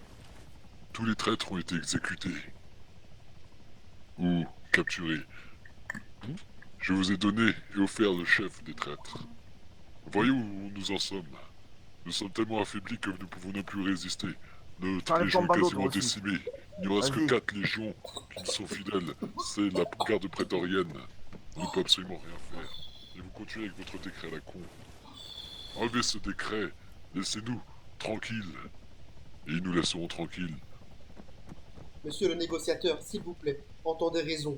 Tous les traîtres ont été exécutés. Ou capturés. Je vous ai donné et offert le chef des traîtres. Voyez où nous en sommes. Nous sommes tellement affaiblis que nous ne pouvons même plus résister. Notre Enlève légion ton est ballot, quasiment toi aussi. décimée. Il ne reste que Vas-y. 4 légions qui nous sont fidèles. C'est la garde prétorienne. On ne peut absolument rien faire. Et vous continuez avec votre décret à la con. Enlevez ce décret. Laissez-nous tranquilles. Et nous laisserons tranquilles. Monsieur le négociateur, s'il vous plaît, entendez raison.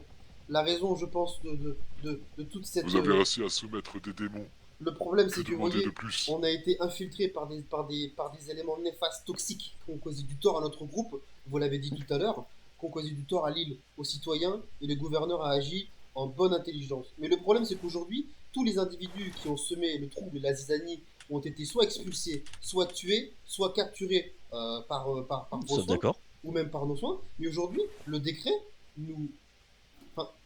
La raison, je pense, de toute cette... Vous avez réussi à soumettre des démons. Le problème, Que c'est que, vous demander voyez, de plus? on a été infiltré par des éléments néfastes, toxiques, qui ont causé du tort à notre groupe, vous l'avez dit tout à l'heure, qui ont causé du tort à l'île, aux citoyens, et le gouverneur a agi en bonne intelligence. Mais le problème, c'est qu'aujourd'hui, tous les individus qui ont semé le trouble et la zizanie ont été soit expulsés, soit tués, soit capturés par vos soins, D'accord. ou même par nos soins. Mais aujourd'hui, le décret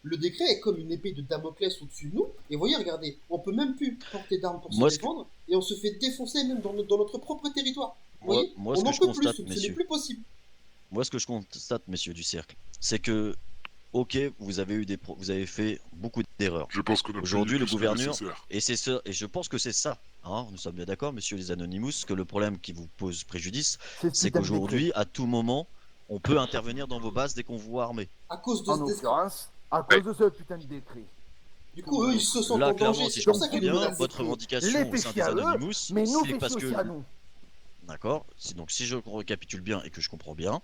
le décret est comme une épée de Damoclès au-dessus de nous. Et voyez, regardez, on peut même plus porter d'armes pour se défendre, et on se fait défoncer même dans notre propre territoire. Vous voyez, moi, on ce que n'en je peut constate, plus, ce n'est messieurs. plus possible. Moi, ce que je constate, messieurs du cercle, c'est que, ok, vous avez fait beaucoup d'erreurs. Je pense qu'on a Aujourd'hui, payé le plus que gouverneur, nécessaire. et je pense que c'est ça. Hein, nous sommes bien d'accord, messieurs les Anonymous, que le problème qui vous pose préjudice, c'est qu'aujourd'hui, à tout moment, on peut intervenir dans vos bases dès qu'on vous voit armé. À cause de En ce décret. l'occurrence, à cause de ce putain de décret. Du coup, eux, ils se sentent Là, en clairement, danger. si C'est je pour ça comprends qu'ils nous bien, menacent. votre revendication Les au fait sein chier des à eux, Anonymous, mais nous c'est fait parce chier que... aussi à nous. D'accord. Donc si je récapitule bien et que je comprends bien,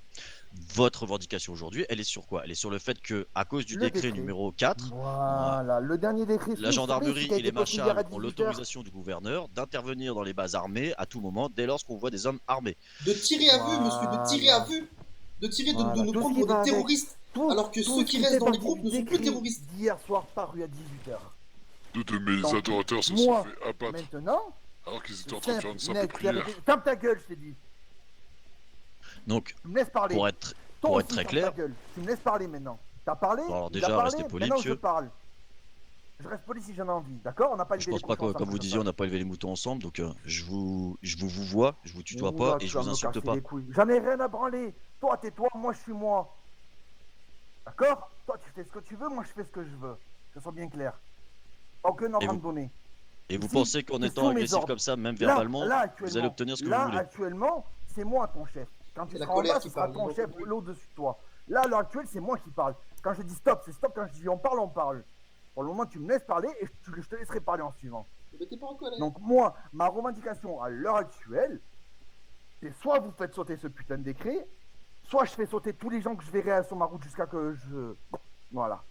votre revendication aujourd'hui, elle est sur quoi? Elle est sur le fait que, à cause du Le décret décret. numéro 4, Voilà, le dernier décret. la gendarmerie et les marshals ont 18 heures. l'autorisation du gouverneur d'intervenir dans les bases armées à tout moment dès lors qu'on voit des hommes armés. De tirer à vue, monsieur, de tirer à vue. De tirer, Voilà. de nous Tout ce prendre qui pour va des avec. terroristes. Tout- Alors que tout ceux ce qui fait restent dans les partie groupes du ne sont plus décret terroristes. d'hier soir paru à 18h. Deux de mes Donc, adorateurs se moi, sont fait abattre Maintenant, alors qu'ils étaient en train de faire une simple net, prière. ferme ta gueule, je t'ai dit. Donc, Tu me laisses parler. pour être Toi aussi, très ferme clair, ta gueule. Tu me laisses parler maintenant. T'as parlé. Bon, alors il a déjà, parlé, restez poli, maintenant monsieur. je parle. Je reste poli si j'en ai envie, d'accord? On n'a pas je élevé pense les pas cochons que, comme ensemble vous disiez, on ça. n'a pas élevé les moutons ensemble, donc je vous vois, je vous tutoie Oula, pas tu et je vas vous me insulte casser pas. les couilles. J'en ai rien à branler. Toi, t'es toi, moi, je suis moi. D'accord? Toi, tu fais ce que tu veux, moi, je fais ce que je veux. Que ce soit bien clair. Aucun ordre à vous- me donner. Et vous Ici, pensez qu'en c'est étant sous mes agressif ordres. comme ça, même Là, verbalement, vous actuellement, allez obtenir ce que vous là, voulez? actuellement, c'est moi ton chef. Quand tu C'est la seras en colère bas, qui ce sera parle, ton donc, chef oui. au-dessus de toi. Là, à l'heure actuelle, c'est moi qui parle. Quand je dis stop, c'est stop. Quand je dis on parle, on parle. Pour le moment, tu me laisses parler et je te laisserai parler en suivant. Mais t'es pas en colère. Donc moi, ma revendication à l'heure actuelle, c'est soit vous faites sauter ce putain de décret, soit je fais sauter tous les gens que je verrai sur ma route jusqu'à que je... Voilà.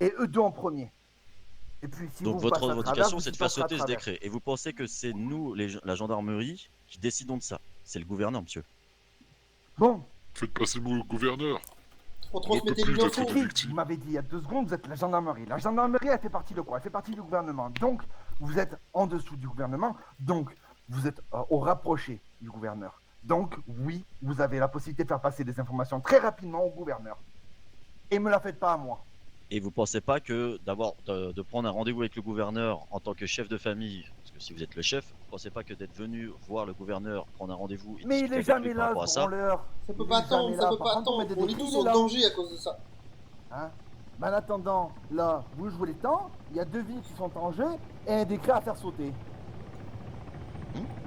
Et eux deux en premier. Et puis si Donc vous votre passez à travers, revendication, vous c'est de y faire passerez à sauter ce travers. décret. Et vous pensez que c'est nous, la gendarmerie, qui décidons de ça? C'est le gouverneur, monsieur. Bon, Faites passer le mot au gouverneur. On On peut transmettait plus l'info. d'être des vous victimes. m'avez dit il y a 2 secondes, vous êtes la gendarmerie. La gendarmerie, elle fait partie de quoi? Elle fait partie du gouvernement. Donc, vous êtes en dessous du gouvernement. Donc, vous êtes au rapproché du gouverneur. Donc, oui, vous avez la possibilité de faire passer des informations très rapidement au gouverneur. Et me la faites pas à moi. Et vous pensez pas que de prendre un rendez-vous avec le gouverneur en tant que chef de famille, parce que si vous êtes le chef, vous pensez pas que d'être venu voir le gouverneur, prendre un rendez-vous et Mais il discuter est avec jamais lui par là, rapport à ce ça, branleur. Ça peut Il pas est jamais attendre, là. ça peut Par pas contre, on met attendre. des On est décrets, tous il est en là. danger à cause de ça. Hein? Mais en attendant, là, vous jouez les temps, il y a 2 vies qui sont en jeu et un décret à faire sauter.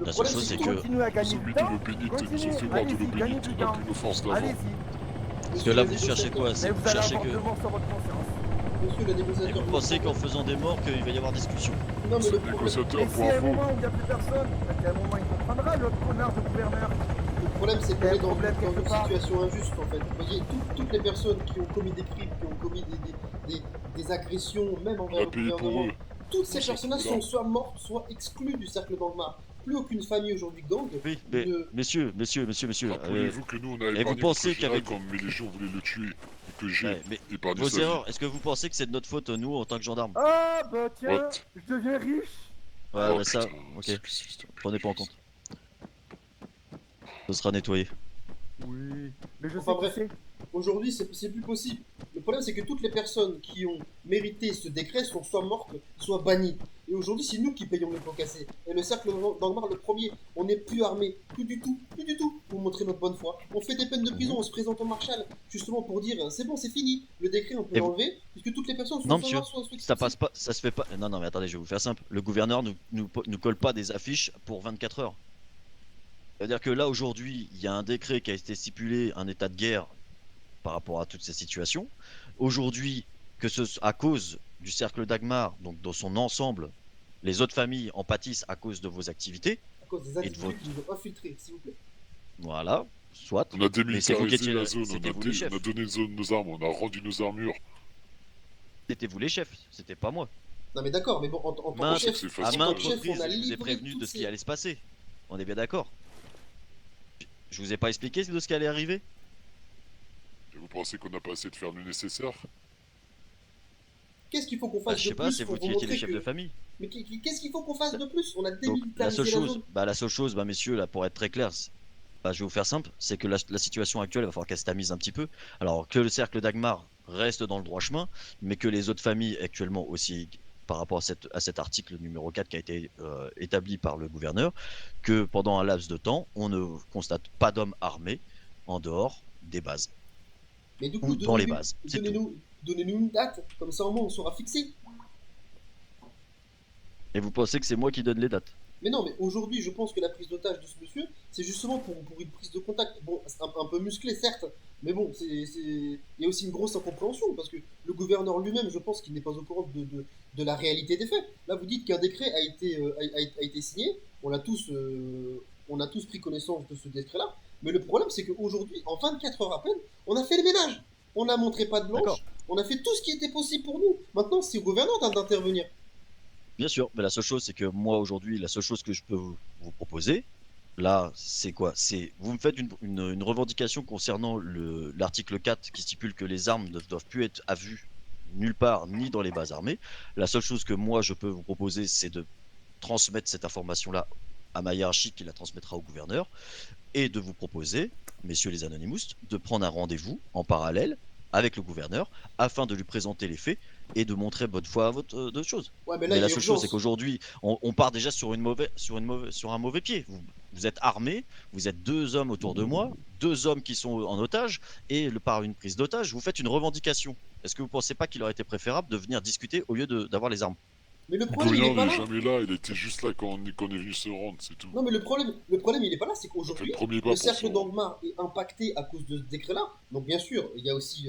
La seule chose, c'est que. Continuez à gagner du temps. Le bénite, ils nous ont Continuez, fait voir de allez-y, le gagnez bénite, du on n'a temps. plus nos forces d'avant. Allez-y. Parce que là, vous cherchez quoi? Mais C'est vous vous allez cherchez avoir que. deux morts sur votre conscience. Monsieur le Et négociateur. vous pensez qu'en faisant des morts, qu'il va y avoir discussion? Non, mais C'est le le problème, négociateur Et pour si à un info. moment où il n'y a plus personne, à un moment il comprendra, le connard de gouverneur. c'est qu'on Il y a un est dans problème une quelque part. situation injuste en fait. Vous voyez, toutes les personnes qui ont commis des crimes, qui ont commis des agressions, même On envers a le payé pour gouvernement, eux. toutes ces Dans ce personnes-là coup-là. sont soit mortes, soit exclues du cercle d'Angmar. Plus aucune famille aujourd'hui gang. Oui, mais. de- Messieurs. Rappelez-vous que nous, on a vous épargné pensez notre général qu'avec- quand les légions voulaient le tuer. Et que j'ai Ouais, mais épargné vos sa vie. erreurs, est-ce que vous pensez que c'est de notre faute, nous, en tant que gendarmes? Ah bah tiens, What? je deviens riche. Ouais, Oh, bah ça, putain, ok, c'est- c'est- prenez pas en compte. Ce sera nettoyé. Oui, mais je Enfin, sais bref. qui c'est. Aujourd'hui, c'est plus possible. Le problème, c'est que toutes les personnes qui ont mérité ce décret sont soit mortes, soit bannies. Et aujourd'hui, c'est nous qui payons les pots cassés. Et le cercle d'Angmar, le premier, on n'est plus armé, plus du tout, pour montrer notre bonne foi. On fait des peines de prison, on se présente au marshal, justement pour dire c'est bon, c'est fini. Le décret, on peut Et vous- l'enlever, puisque toutes les personnes sont Non, soit monsieur, mortes, soit ça passe pas, ça se fait pas. Non, mais attendez, je vais vous faire simple. Le gouverneur nous colle pas des affiches pour 24 heures. C'est-à-dire que là, aujourd'hui, il y a un décret qui a été stipulé, un état de guerre par rapport à toutes ces situations. Aujourd'hui, à cause du cercle d'Agmar, donc dans son ensemble, les autres familles en pâtissent à cause de vos activités. à cause des Et de individus votre- qui nous ont infiltrés, s'il vous plaît. Voilà, soit. On a Mais c'est vous qui démilitarisé étiez la zone, c'était vous les chefs. on a donné nos armes, on a rendu nos armures. C'était vous les chefs, c'était pas moi. Non, mais d'accord, mais bon, en tant que Maintes- chef, c'est À facile. en tant maintes que chef, reprises, on a je vous ai livré prévenu toutes de ce qui ces- allait se passer. On est bien d'accord. Je vous ai pas expliqué de ce qui allait arriver? Et vous pensez qu'on n'a pas assez de faire le nécessaire? Qu'est-ce qu'il faut qu'on Bah, fasse je de sais pas, plus c'est pour vous qui vous étiez les montrer chefs que... de famille. Mais qu'est-ce qu'il faut qu'on fasse de plus? On a Donc démilitarisé la zone. la seule chose, bah messieurs, là pour être très clair, bah, je vais vous faire simple, c'est que la situation actuelle, il va falloir qu'elle se tamise un petit peu. Alors que le cercle d'Agmar reste dans le droit chemin, mais que les autres familles actuellement aussi, par rapport à cet article numéro 4 qui a été établi par le gouverneur, que pendant un laps de temps, on ne constate pas d'hommes armés en dehors des bases. Mais du Ou coup, dans les bases, c'est donnez-nous une date, comme ça au moins on sera fixé. Et vous pensez que c'est moi qui donne les dates? Mais non, mais aujourd'hui, je pense que la prise d'otage de ce monsieur, c'est justement pour une prise de contact. Bon, c'est un peu musclé, certes, mais bon, il y a aussi une grosse incompréhension, parce que le gouverneur lui-même, je pense qu'il n'est pas au courant de la réalité des faits. Là, vous dites qu'un décret a été signé, on a tous pris connaissance de ce décret-là, mais le problème, c'est qu'aujourd'hui, en 24 heures à peine, on a fait le ménage. On n'a montré pas de blanche, D'accord. on a fait tout ce qui était possible pour nous. Maintenant, c'est au gouverneur d'intervenir. Bien sûr, mais la seule chose, c'est que moi aujourd'hui, la seule chose que je peux vous proposer, là, c'est quoi? C'est vous me faites une revendication concernant l'article 4 qui stipule que les armes ne doivent plus être à vue nulle part, ni dans les bases armées. La seule chose que moi je peux vous proposer, c'est de transmettre cette information-là à ma hiérarchie qui la transmettra au gouverneur et de vous proposer, messieurs les Anonymous, de prendre un rendez-vous en parallèle avec le gouverneur afin de lui présenter les faits et de montrer bonne foi à de choses. Ouais, mais là, il y la a seule urgence. chose, c'est qu'aujourd'hui, on part déjà sur un mauvais pied. Vous êtes armés, vous êtes deux hommes autour de moi, deux hommes qui sont en otage, et par une prise d'otage, vous faites une revendication. Est-ce que vous ne pensez pas qu'il aurait été préférable de venir discuter au lieu d'avoir les armes? Mais le problème, il Goyen est pas n'est là. jamais là, il était juste là quand on est venu se rendre, c'est tout. Non, mais le problème, il est pas là, c'est qu'aujourd'hui, On fait le premier pas le pour cercle se d'Angmar est impacté à cause de ce décret-là. Donc, bien sûr, il y a aussi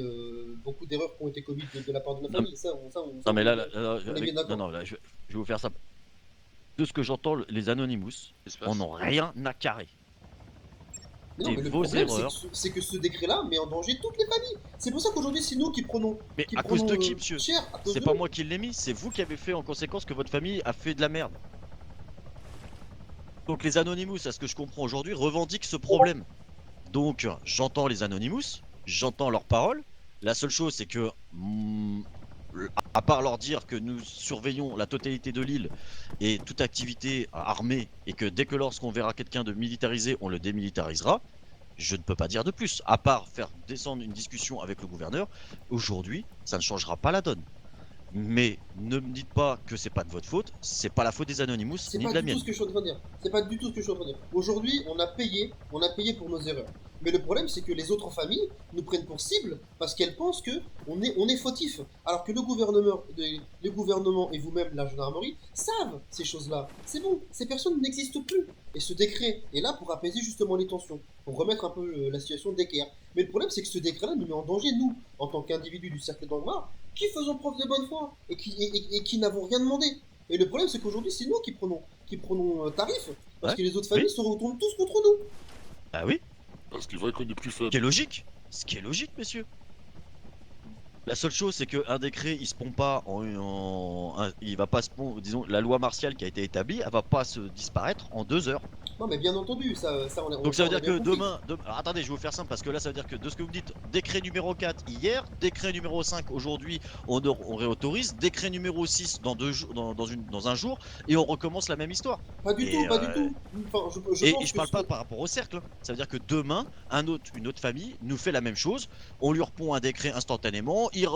beaucoup d'erreurs qui ont été commises de la part de la Non, famille. Non, mais là, on est bien d'accord. non, là, je vais vous faire ça. De ce que j'entends, les Anonymous, on n'ont rien à carrer. Mais non, C'est mais le vos problème, erreurs. c'est que ce décret-là met en danger toutes les familles. C'est pour ça qu'aujourd'hui, c'est nous qui prenons. Mais qui à cause de prenons, qui, monsieur? cher, à cause C'est de pas nous. moi qui l'ai mis, c'est vous qui avez fait en conséquence que votre famille a fait de la merde. Donc les Anonymous, à ce que je comprends aujourd'hui, revendiquent ce problème. Donc j'entends les Anonymous, j'entends leurs paroles. La seule chose, c'est que, à part leur dire que nous surveillons la totalité de l'île et toute activité armée, et que dès que lorsqu'on verra quelqu'un de militarisé, on le démilitarisera, je ne peux pas dire de plus. À part faire descendre une discussion avec le gouverneur, aujourd'hui, ça ne changera pas la donne. Mais ne me dites pas que c'est pas de votre faute, c'est pas la faute des Anonymous C'est ni pas de la du tout mienne. ce que je suis en train de dire. C'est pas du tout ce que je suis en train de dire. Aujourd'hui, on a payé pour nos erreurs. Mais le problème, c'est que les autres familles nous prennent pour cible parce qu'elles pensent que on est fautif. Alors que le gouvernement et vous-même, la gendarmerie, savent ces choses-là. C'est bon, ces personnes n'existent plus. Et ce décret est là pour apaiser justement les tensions, pour remettre un peu la situation d'équerre. Mais le problème, c'est que ce décret-là nous met en danger, nous, en tant qu'individus du cercle d'Angmar, qui faisons preuve de bonne foi et qui n'avons rien demandé. Et le problème, c'est qu'aujourd'hui, c'est nous qui prenons tarif, parce que les autres familles se retournent tous contre nous. Bah oui. Parce qu'il vrai qu'on est plus faible. Ce qui est logique. Ce qui est logique, messieurs. La seule chose, c'est qu'un décret, il se pond pas il va pas se pondre, disons, la loi martiale qui a été établie, elle va pas se disparaître en 2 heures. Non, mais bien entendu, Donc ça veut dire que demain... Alors, attendez, je vais vous faire simple, parce que là, ça veut dire que de ce que vous me dites, décret numéro 4 hier, décret numéro 5 aujourd'hui, on réautorise, décret numéro 6 dans un jour, et on recommence la même histoire. Pas du tout, pas du tout. Enfin, Et je parle pas par rapport au cercle, hein. Ça veut dire que demain, une autre famille nous fait la même chose, on lui repond un décret instantanément, ils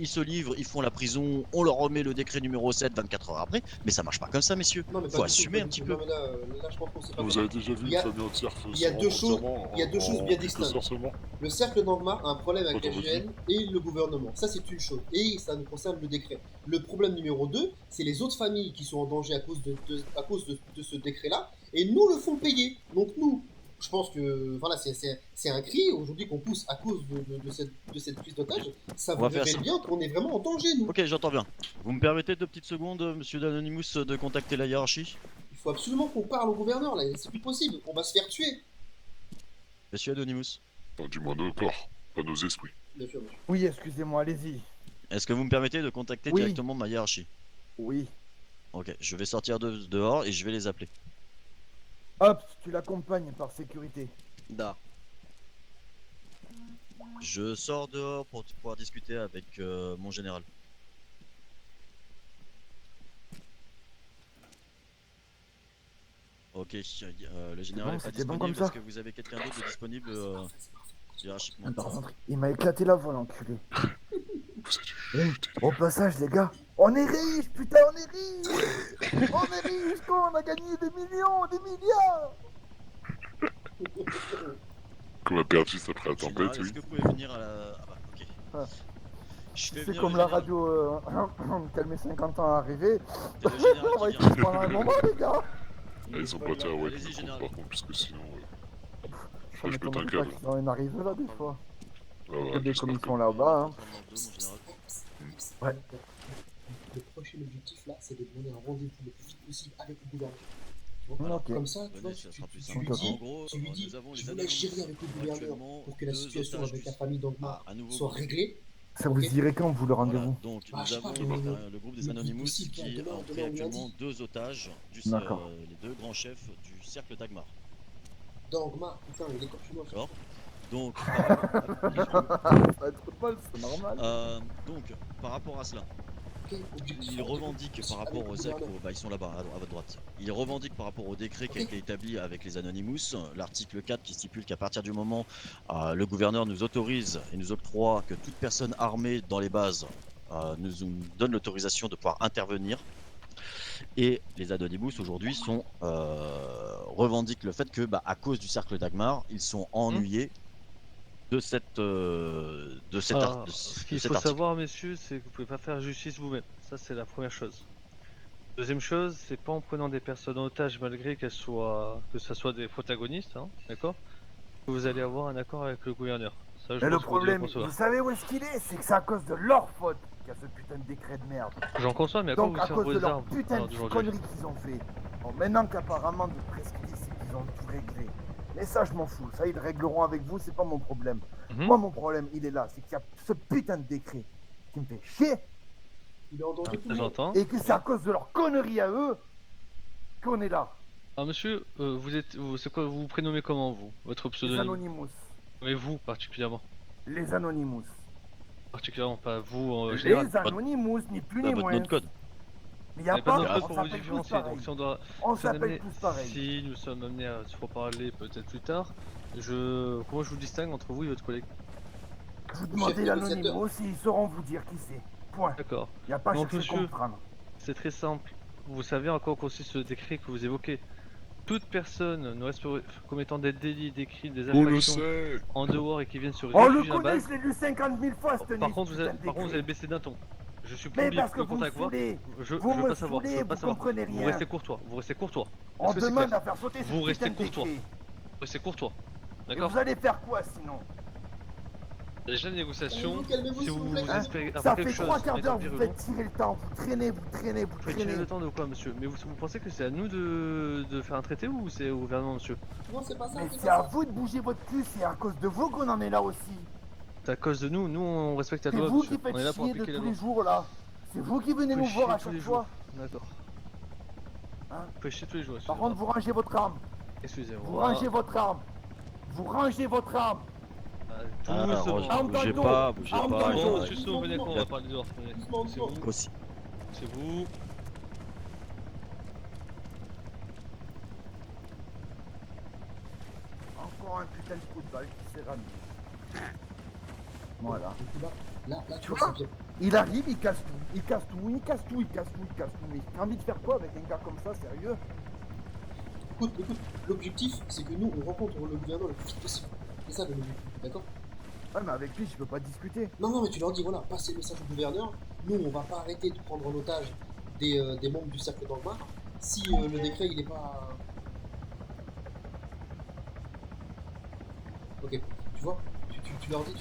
se livrent, ils font la prison, on leur remet le décret numéro 7 24 heures après, mais ça marche pas comme ça, messieurs. Non, mais faut assumer un petit peu. Non, mais là, je pense qu'on sait pas. Vous avez déjà vu une famille entière il y a deux choses bien distinctes. Le cercle d'Angmar a un problème avec la GN et le gouvernement. Ça, c'est une chose. Et ça nous concerne le décret. Le problème numéro 2, c'est les autres familles qui sont en danger à cause de ce décret-là, et nous le font payer. Donc nous, je pense que voilà, c'est un cri aujourd'hui qu'on pousse à cause de cette prise d'otage. Ça vous révèle bien qu'on est vraiment en danger, nous. Ok, j'entends bien. Vous me permettez 2 petites secondes, monsieur d'Anonymous, de contacter la hiérarchie? Il faut absolument qu'on parle au gouverneur, là. C'est plus possible. On va se faire tuer. Monsieur Anonymous. Non, dis-moi nos corps, pas nos esprits. Bien sûr, bien sûr. Oui, excusez-moi, allez-y. Est-ce que vous me permettez de contacter directement ma hiérarchie? Oui. Ok, je vais sortir dehors et je vais les appeler. Hop, tu l'accompagnes par sécurité. Da. Je sors dehors pour pouvoir discuter avec mon général. Ok, le général est pas disponible. Est-ce que vous avez quelqu'un d'autre de disponible hiérarchiquement? Il m'a éclaté la voix, l'enculé. Au passage, les gars, on est riches, putain, on est riches. On est riches, on a gagné des millions, des milliards. Qu'on a perdu après la tempête, oui. Est-ce que vous pouvez venir à la... Ah bah, ok. Ah. C'est comme la radio qu'elle met 50 ans à arriver. On va y être pendant un moment, les gars. Là, ils ont pas été à White par contre, parce que sinon... je pète un câble. On arrive là, des fois. Ah ouais, Il y a des commissions là-bas. Ouais. Le prochain objectif, là, c'est de demander un rendez-vous le plus vite possible avec le gouvernement. Okay. Comme ça, tu vois, tu lui dis, je vous laisse gérer avec le gouvernement pour que la situation avec la famille d'Angmar soit réglée. Ça vous dirait quand, vous, le rendez-vous? Donc, nous avons le groupe des Anonymous qui a pris actuellement 2 otages, les 2 grands chefs du cercle d'Angmar. D'Angmar, putain, il est encore plus loin. D'accord. Donc, ça va être mal, c'est normal. Donc, par rapport à cela, ils revendiquent par rapport aux actes, ils sont là-bas, à votre droite. Ils revendiquent par rapport au décret qui a été établi avec les Anonymous, l'article 4 qui stipule qu'à partir du moment le gouverneur nous autorise et nous octroie que toute personne armée dans les bases nous donne l'autorisation de pouvoir intervenir. Et les Anonymous aujourd'hui revendiquent le fait que, à cause du cercle d'Angmar, ils sont ennuyés de cette Ce qu'il faut savoir, messieurs, c'est que vous pouvez pas faire justice vous-même. Ça, c'est la première chose. Deuxième chose, c'est pas en prenant des personnes en otage, malgré que ça soit des protagonistes, hein, d'accord, que vous allez avoir un accord avec le gouverneur. Ça, mais le problème, vous savez où est-ce qu'il est? C'est que c'est à cause de leur faute qu'il y a ce putain de décret de merde. J'en conçois, mais donc à cause de leur putain de conneries qu'ils ont fait. Bon, maintenant qu'apparemment de prescrits, qu'ils ont tout réglé. Mais ça, je m'en fous. Ça, ils le régleront avec vous, c'est pas mon problème. Moi, mon problème, il est là. C'est qu'il y a ce putain de décret qui me fait chier. Il est en danger tout le monde. Et que c'est à cause de leur conneries à eux qu'on est là. Ah, monsieur, c'est quoi, vous vous prénommez comment, vous? Votre pseudonyme? Les Anonymous. Mais vous, particulièrement? Les Anonymous. Particulièrement, pas vous en général. Les Anonymous, ni plus ni moins. Notre code. Mais il n'y a pas de code pour vous différencier. Donc si on doit... On s'appelle tous pareil. Si nous sommes amenés à se reparler peut-être plus tard, comment je vous distingue entre vous et votre collègue? Vous demandez l'Anonymous, ils sauront vous dire qui c'est. Point. D'accord. Il n'y a pas à Donc, chercher à monsieur, comprendre. c'est très simple. Vous savez en quoi consiste le décret que vous évoquez. Toute personne ne reste commettant des délits, des crimes, des On le infractions sait. en dehors et qui viennent se On le réfugier à connaît, base. je l'ai lu 50 000 fois, ce Par contre, putain de par contre, vous décret. allez baisser d'un ton. Je suis Mais plus parce que de vous me contact avec vous. saoulez. Je Vous veux me pas savoir. Je saoulez, veux pas vous savoir. comprenez Vous rien. restez courtois. Vous restez courtois. On Est-ce que c'est demande clair à faire sauter ce Vous restez putain de courtois. décret. Vous restez courtois. Et D'accord. vous allez faire quoi sinon? Déjà les négociations. Calmez-vous, Si s'il vous vous plaît. espérez avoir Ça quelque fait chose, 3/4 d'heure, établir vous ou faites non, tirer le temps, vous traînez, vous traînez, vous vous faites tirer traînez. le temps de quoi, monsieur? Mais vous pensez que c'est à nous de faire un traité ou c'est au gouvernement, monsieur? Non, c'est pas ça, Mais c'est c'est pas à ça. vous de bouger votre cul, c'est à cause de vous qu'on en est là aussi. C'est à cause de nous. Nous, on respecte la C'est loi, vous monsieur. qui faites On est là pour chier de appliquer la tous loi. les jours là. C'est vous qui venez Vous nous faites voir à chier tous chaque les fois. jours. D'accord. Hein? Vous faites chier tous les jours. Par contre, vous rangez votre arme. Excusez-moi. Vous rangez votre arme. Vous rangez votre arme. Alors, Doucement. Arme dans bougez le dos. pas, bougez Arme pas. dans le Bon, dos. monsieur Snow, venez avec moi, on va parler dehors. Venez. Doucement, C'est doucement. vous. Aussi. C'est vous. Encore un putain de coup de balle qui s'est ramené. Voilà. Là, Tu tu vois, vois, c'est bien. il arrive, il casse tout. Il casse tout, il casse tout, il casse tout, il casse tout. Mais t'as envie de faire quoi avec un gars comme ça, sérieux? Écoute, l'objectif, c'est que nous, on rencontre le gouvernement le plus vite possible. C'est ça l'objectif, d'accord? Ouais, mais avec lui, je peux pas discuter. Non, mais tu leur dis, voilà, passez le message au gouverneur. Nous, on va pas arrêter de prendre en otage des membres du cercle d'Angmar. Si le décret, il est pas... Ok, tu vois, tu leur dis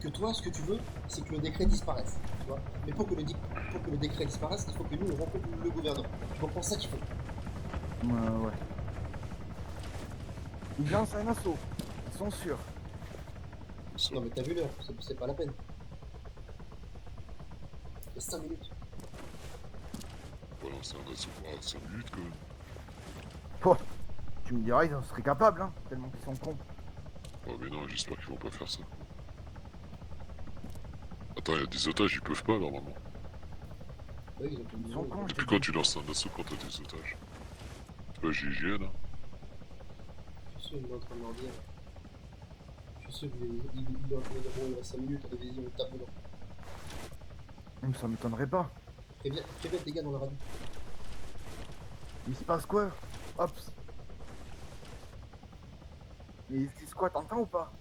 que toi, ce que tu veux, c'est que le décret disparaisse, tu vois. Mais pour que le décret disparaisse, il faut que nous, on rencontre le gouverneur. Tu comprends ça qu'il faut? Ouais. Ils lancent un assaut. Ils sont sûrs. Non, mais t'as vu l'heure, c'est pas la peine. Il y a 5 minutes. Voilà, c'est un assaut à 5 minutes quand même. Pouah, tu me diras, ils en seraient capables, hein, tellement qu'ils sont cons. Ouais, mais non, j'espère qu'ils vont pas faire ça. Attends, il y a des otages, ils peuvent pas normalement. Ouais, Ils sont cons, Et je puis te quand dis. tu lances un assaut quand t'as des otages. C'est pas GIGN, hein. Je suis sûr qu'il est en train de leur dire. Je suis sûr qu'il est en train de dire, bon, il reste 5 minutes, allez-y, on tape dedans. Même ça m'étonnerait pas. Préviens les gars dans la radio. Il se passe quoi? Hop. Mais ils se disent quoi, t'entends ou pas?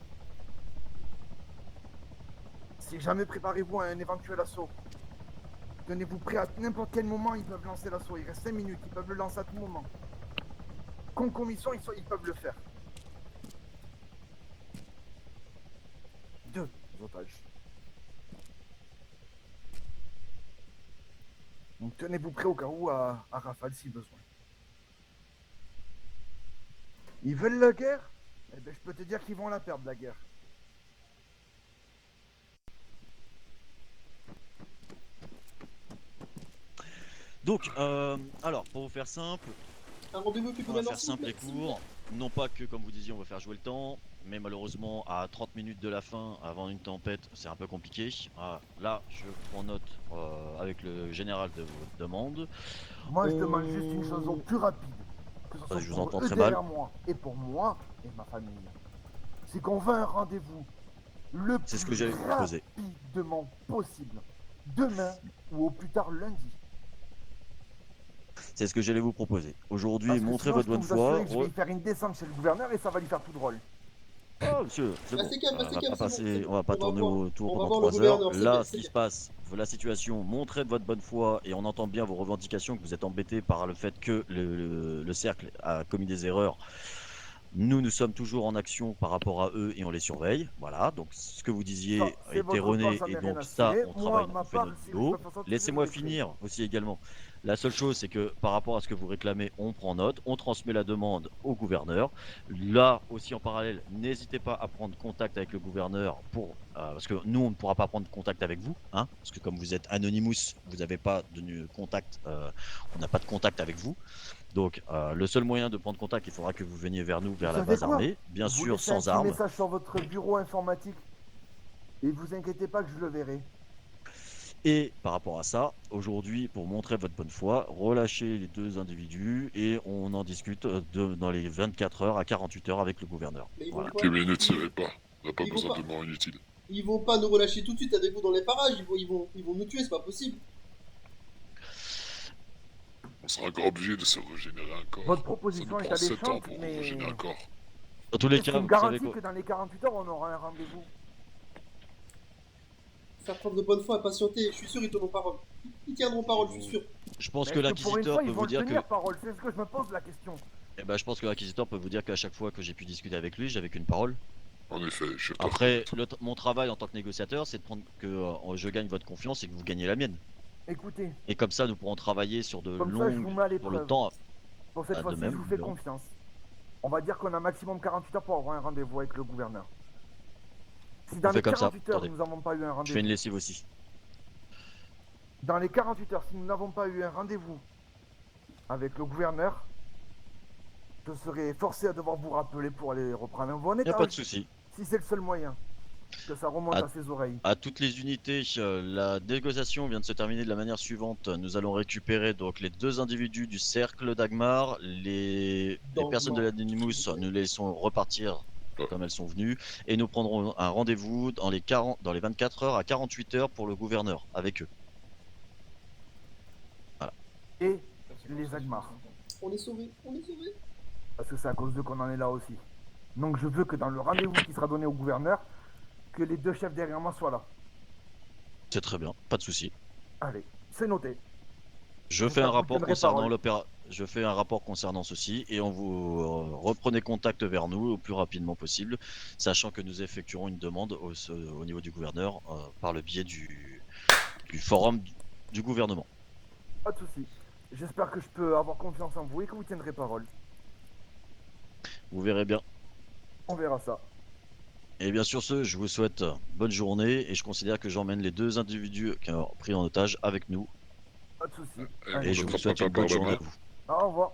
Si jamais préparez-vous à un éventuel assaut. Tenez-vous prêt à n'importe quel moment, ils peuvent lancer l'assaut. Il reste 5 minutes, ils peuvent le lancer à tout moment. Concomission, ils peuvent le faire. 2 otages. Donc tenez-vous prêt au cas où à rafale si besoin. Ils veulent la guerre? Eh ben je peux te dire qu'ils vont la perdre la guerre. Donc, alors, pour vous faire simple, Un rendez-vous plus on va faire simple et court. Non pas que, comme vous disiez, on va faire jouer le temps, mais malheureusement, à 30 minutes de la fin, avant une tempête, c'est un peu compliqué. Ah, là, je prends note avec le général de votre demande. Moi je demande juste une chose au plus rapide. Que ce soit Je vous pour entends eux très mal. derrière moi et pour moi et ma famille. C'est qu'on veut un rendez-vous le C'est ce que plus j'allais vous proposer. rapidement possible. Demain ou au plus tard lundi. C'est ce que j'allais vous proposer. Aujourd'hui, Parce que montrez sinon, votre je peux bonne vous foi. assurer que je vais y faire une descente chez le gouverneur et ça va lui faire tout drôle. Oh, monsieur, c'est bon. Restez calme, On va pas c'est passer, bon. on va pas On va tourner voir- autour on va pendant voir le 3 heures. gouverneur, c'est Là, bien, ce c'est qui se bien. passe, la situation, montrez de votre bonne foi et on entend bien vos revendications que vous êtes embêtés par le fait que le cercle a commis des erreurs. Nous sommes toujours en action par rapport à eux et on les surveille. Voilà, donc ce que vous disiez Ça, a c'est été votre erroné part, ça et m'est rien donc à ça, cirer. on Moi, travaille, ma on fait part, notre si je boulot. peux faire sortir, Laissez-moi je le ferai. finir aussi également. La seule chose, c'est que par rapport à ce que vous réclamez, on prend note, on transmet la demande au gouverneur. Là aussi en parallèle, n'hésitez pas à prendre contact avec le gouverneur pour parce que nous on ne pourra pas prendre contact avec vous, hein, parce que comme vous êtes Anonymous, vous n'avez pas de contact, on n'a pas de contact avec vous. Donc le seul moyen de prendre contact, il faudra que vous veniez vers nous, vers Vous la savez base quoi? armée, bien Vous sûr laissez un sans petit armes. message sur votre bureau informatique. Et vous inquiétez pas que je le verrai. Et par rapport à ça, aujourd'hui, pour montrer votre bonne foi, relâchez les 2 individus et on en discute dans les 24 heures à 48 heures avec le gouverneur. Mais ils vont Voilà. pas- Ok, mais ne tirez pas. On n'a pas Ils vont besoin pas- de morts inutiles. Ils vont pas nous relâcher tout de suite avec vous dans les parages, ils vont nous tuer, c'est pas possible. On sera encore obligé de se régénérer un corps. Votre Ça proposition nous est prend 7 ans alléchante, pour mais régénérer un corps. Dans tous les est-ce cas, qu'on vous savez garantit quoi. que dans les 48 heures, on aura un rendez-vous? Faire preuve de bonne foi, patienter, je suis sûr ils tiendront parole. Ils tiendront parole, je suis sûr. Je pense Mais que est-ce pour une l'inquisiteur fois, peut ils vont vous le dire que. tenir parole? C'est ce que je me pose la question. Eh ben, je pense que l'inquisiteur peut vous dire qu'à chaque fois que j'ai pu discuter avec lui, j'avais qu'une parole. En effet, je Après, mon travail en tant que négociateur, c'est de prendre que je gagne votre confiance et que vous gagnez la mienne. Écoutez, Et comme ça, nous pourrons travailler sur de comme ça, je vous longues, mets à pour le l'épreuve. temps. Pour cette de fois-ci, je même, vous fais non. confiance. On va dire qu'on a maximum 48 heures pour avoir un rendez-vous avec le gouverneur. Si dans On fait les comme ça, 48 heures, attendez. nous n'avons pas eu un Je fais rendez-vous, une lessive aussi. dans les 48 heures, si nous n'avons pas eu un rendez-vous avec le gouverneur, je serai forcé à devoir vous rappeler pour aller reprendre un bon Y a état. pas de souci. Si c'est le seul moyen que ça remonte à ses oreilles. À toutes les unités, la négociation vient de se terminer de la manière suivante. Nous allons récupérer donc les 2 individus du cercle d'Agmar, les personnes de l'Anonymous, nous les laissons repartir comme elles sont venues, et nous prendrons un rendez-vous dans les 24 heures à 48 heures pour le gouverneur, avec eux. Voilà. Et les Agmar. On est sauvés, on est sauvés. Parce que c'est à cause d'eux qu'on en est là aussi. Donc je veux que dans le rendez-vous qui sera donné au gouverneur, que les 2 chefs derrière moi soient là. C'est très bien, pas de souci. Allez, c'est noté. Je fais un vous rapport tiendrez concernant parole. l'opéra. Je fais un rapport concernant ceci et on vous reprenez contact vers nous au plus rapidement possible, sachant que nous effectuerons une demande au niveau du gouverneur par le biais du forum du gouvernement. Pas de soucis. J'espère que je peux avoir confiance en vous et que vous tiendrez parole. Vous verrez bien. On verra ça. Et bien sur ce, je vous souhaite bonne journée et je considère que j'emmène les 2 individus qui ont pris en otage avec nous. Pas de soucis. Et je vous souhaite une bonne journée à vous. Au revoir.